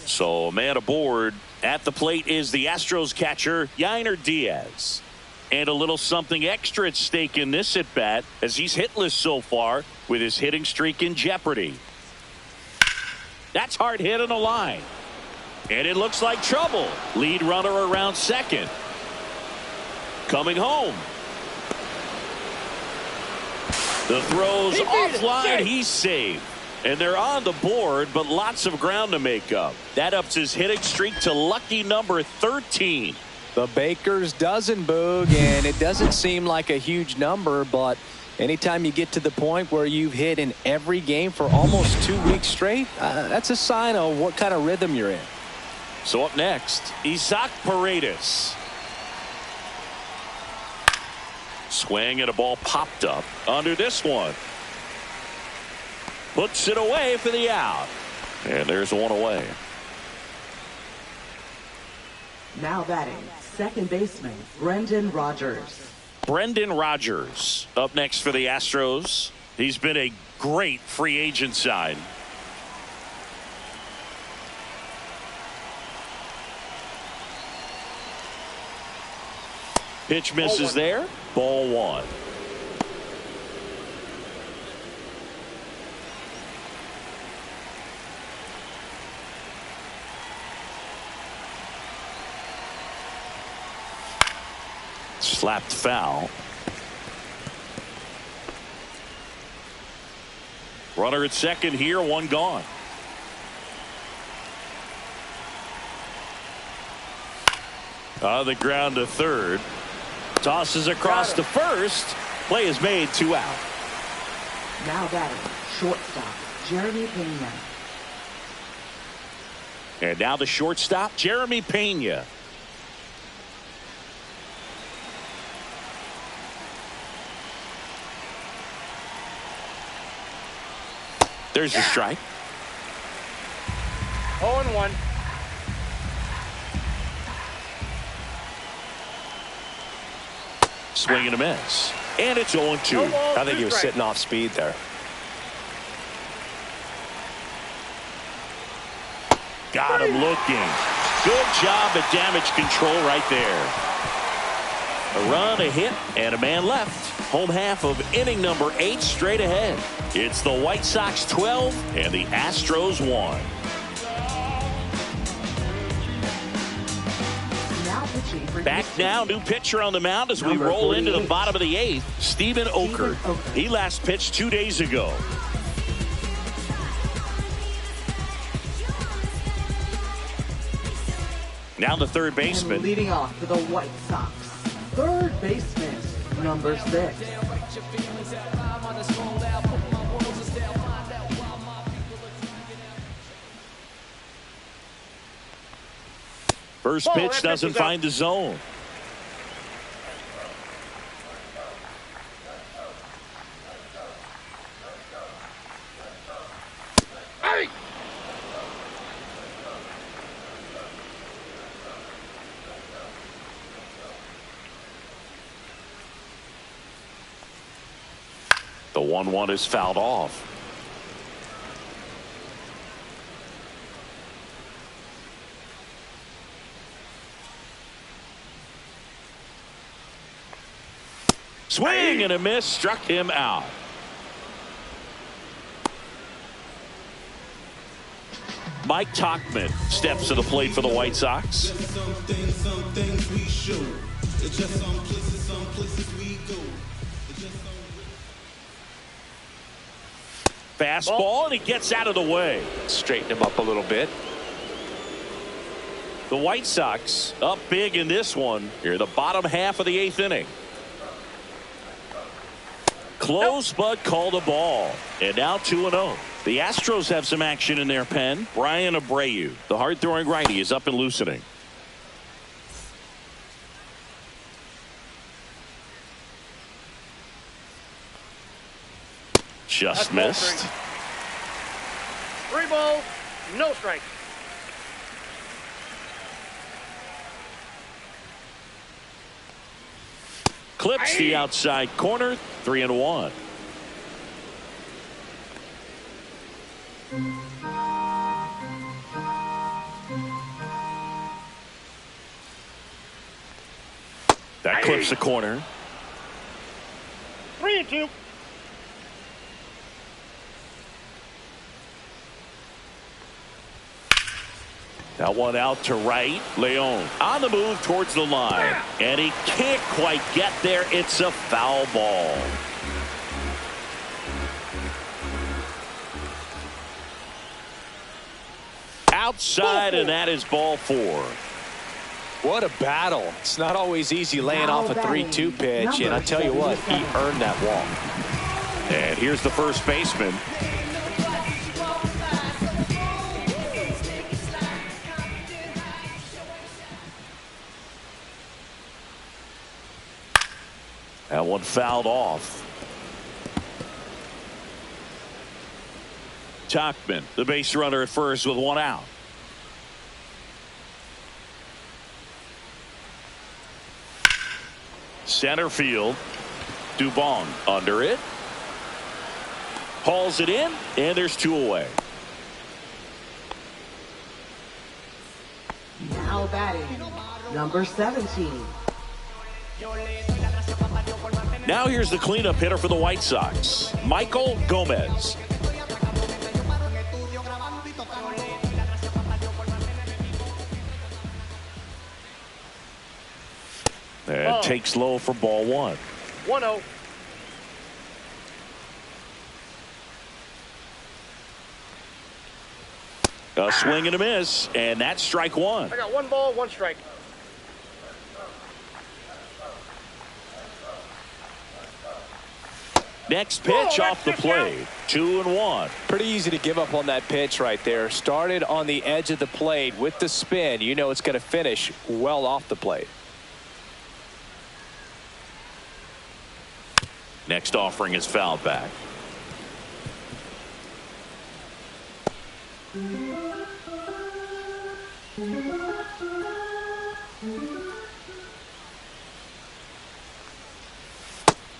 So a man aboard. At the plate is the Astros catcher, Yainer Diaz. And a little something extra at stake in this at bat, as he's hitless so far with his hitting streak in jeopardy. That's hard hit on the line. And it looks like trouble. Lead runner around second. Coming home. The throw's offline. He's saved. And they're on the board, but lots of ground to make up. That ups his hitting streak to lucky number 13. The Baker's dozen, Boog, and it doesn't seem like a huge number, but anytime you get to the point where you've hit in every game for almost 2 weeks straight, that's a sign of what kind of rhythm you're in. So up next, Isaac Paredes. Swing and a ball popped up under this one. Puts it away for the out. And there's one away. Now batting, second baseman, Brendan Rodgers. Brendan Rodgers up next for the Astros. He's been a great free agent sign. Pitch misses there. Ball one. Slapped foul. Runner at second here, one gone. On the ground to third. Tosses across to first. Play is made, 2 out. Now batting, shortstop, Jeremy Pena. And now the shortstop, Jeremy Pena. There's the strike. 0-1. Swing and a miss. And it's 0-2. I think he was sitting off speed there. Got him looking. Good job at damage control right there. A run, a hit, and a man left. Home half of inning number 8 straight ahead. It's the White Sox 12 and the Astros 1. Back now, new pitcher on the mound as we roll into the bottom of the 8th, Steven Okert. He last pitched 2 days ago. Now the third baseman. And leading off for the White Sox, third baseman, number 6. First pitch doesn't find the zone. The 1-1 is fouled off. Swing and a miss, struck him out. Mike Tauchman steps to the plate for the White Sox. Fastball, and he gets out of the way. Straighten him up a little bit. The White Sox up big in this one here in the bottom half of the 8th inning. Close, but called a ball. And now 2-0. The Astros have some action in their pen. Brian Abreu, the hard-throwing righty, is up and loosening. Just missed. 3 balls, no strikes. Clips the outside corner. 3-1. That clips the corner. 3-2. That one out to right. Leon on the move towards the line. And he can't quite get there. It's a foul ball. Outside, and that is ball 4. What a battle. It's not always easy laying off a 3-2 pitch, and I tell you what, he earned that walk. And here's the first baseman. That one fouled off. Tauchman, the base runner at first with 1 out. Center field. Dubon under it. Hauls it in, and there's 2 away. Now batting, number 17. Now here's the cleanup hitter for the White Sox, Michael Gomez. And takes low for ball 1. 1-0. A swing and a miss, and that's strike 1. I got 1 ball, 1 strike. Next pitch off the plate. 2-1. Pretty easy to give up on that pitch right there. Started on the edge of the plate with the spin. You know it's going to finish well off the plate. Next offering is fouled back.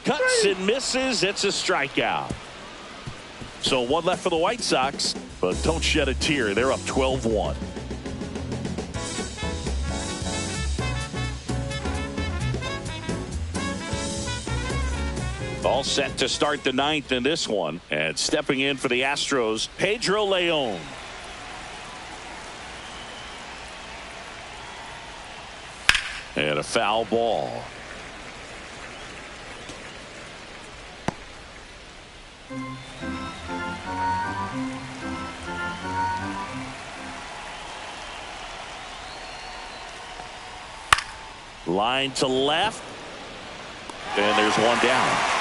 Cuts and misses. It's a strikeout. So 1 left for the White Sox, but don't shed a tear. They're up 12-1. All set to start the 9th in this one. And stepping in for the Astros, Pedro Leon. And a foul ball. Line to left. And there's 1 down.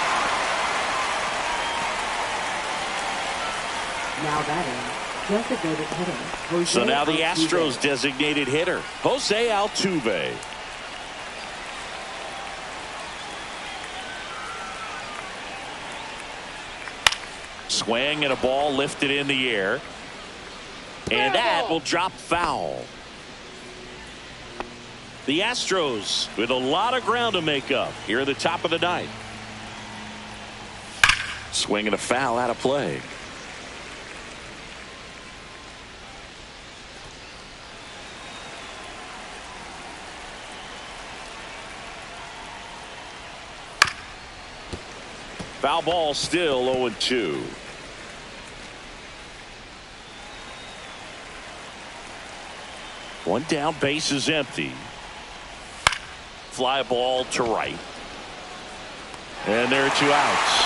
Now batting, designated hitter, Jose So now the Altuve. Astros designated hitter, Jose Altuve. Swing and a ball lifted in the air. And that will drop foul. The Astros with a lot of ground to make up here at the top of the 9th. Swinging a foul out of play. Foul ball, still 0-2. One down, base is empty. Fly ball to right. And there are 2 outs.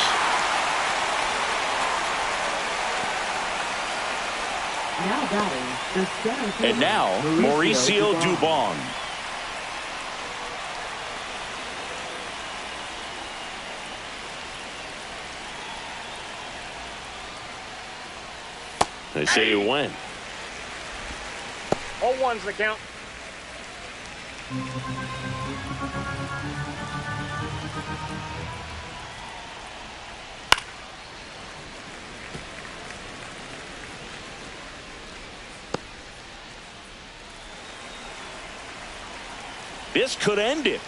Now batting the center fielder, And now Mauricio Dubon. They say you win. 0-1's the count. This could end it.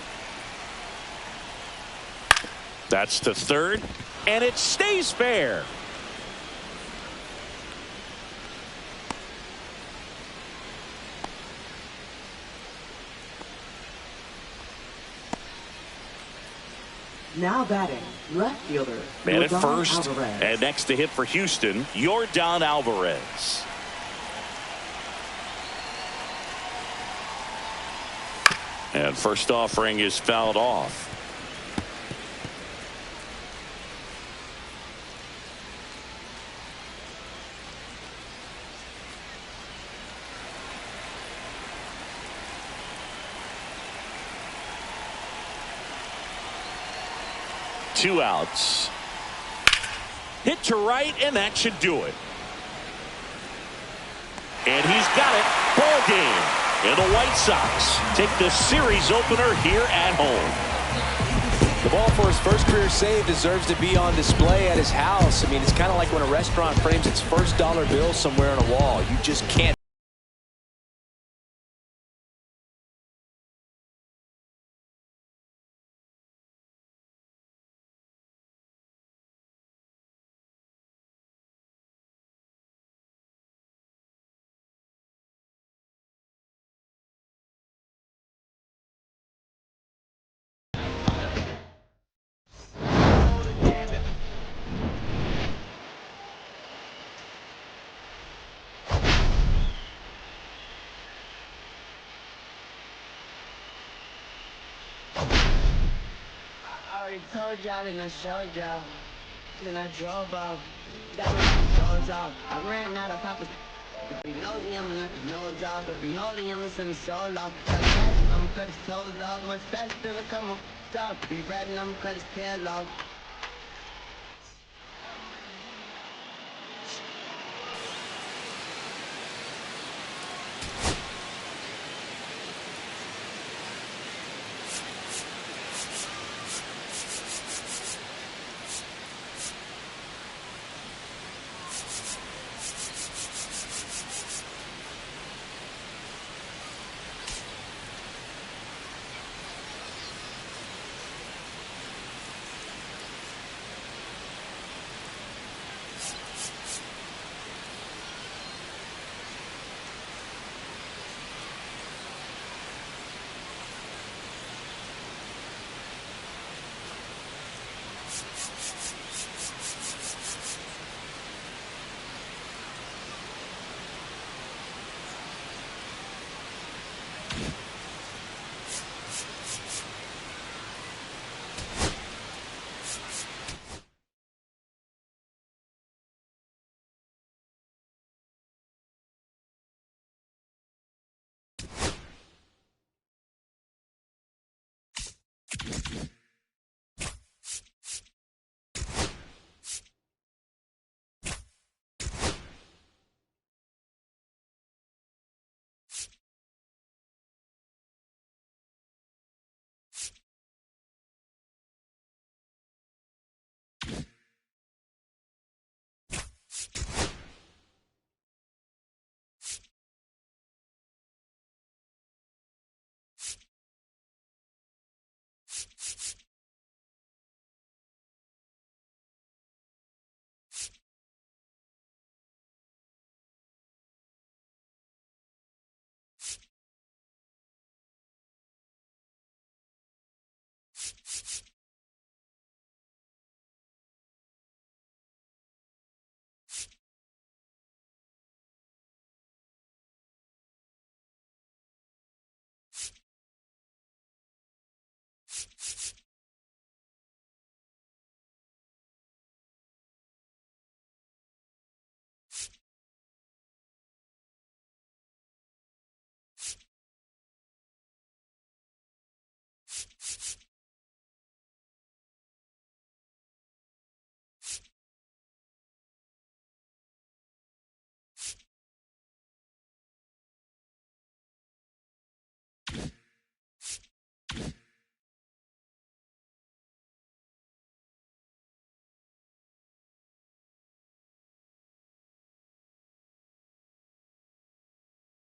That's the third, and it stays fair. Now batting left fielder. Man at Yordan first, Alvarez. and next to hit for Houston, Yordan Alvarez. And first offering is fouled off. Two outs. Hit to right, and that should do it. And he's got it. Ball game. And the White Sox take the series opener here at home. The ball for his first career save deserves to be on display at his house. I mean, it's kind of like when a restaurant frames its first dollar bill somewhere on a wall. You just can't. I told y'all and I showed y'all. Then I drove off. That was goes off. I ran out of poppers. You know the M, no job. If you know the M, it's in the soul off. I'm cut his toes off. Much faster than a come on. Stop. Be ratting, I'm cut his tail off.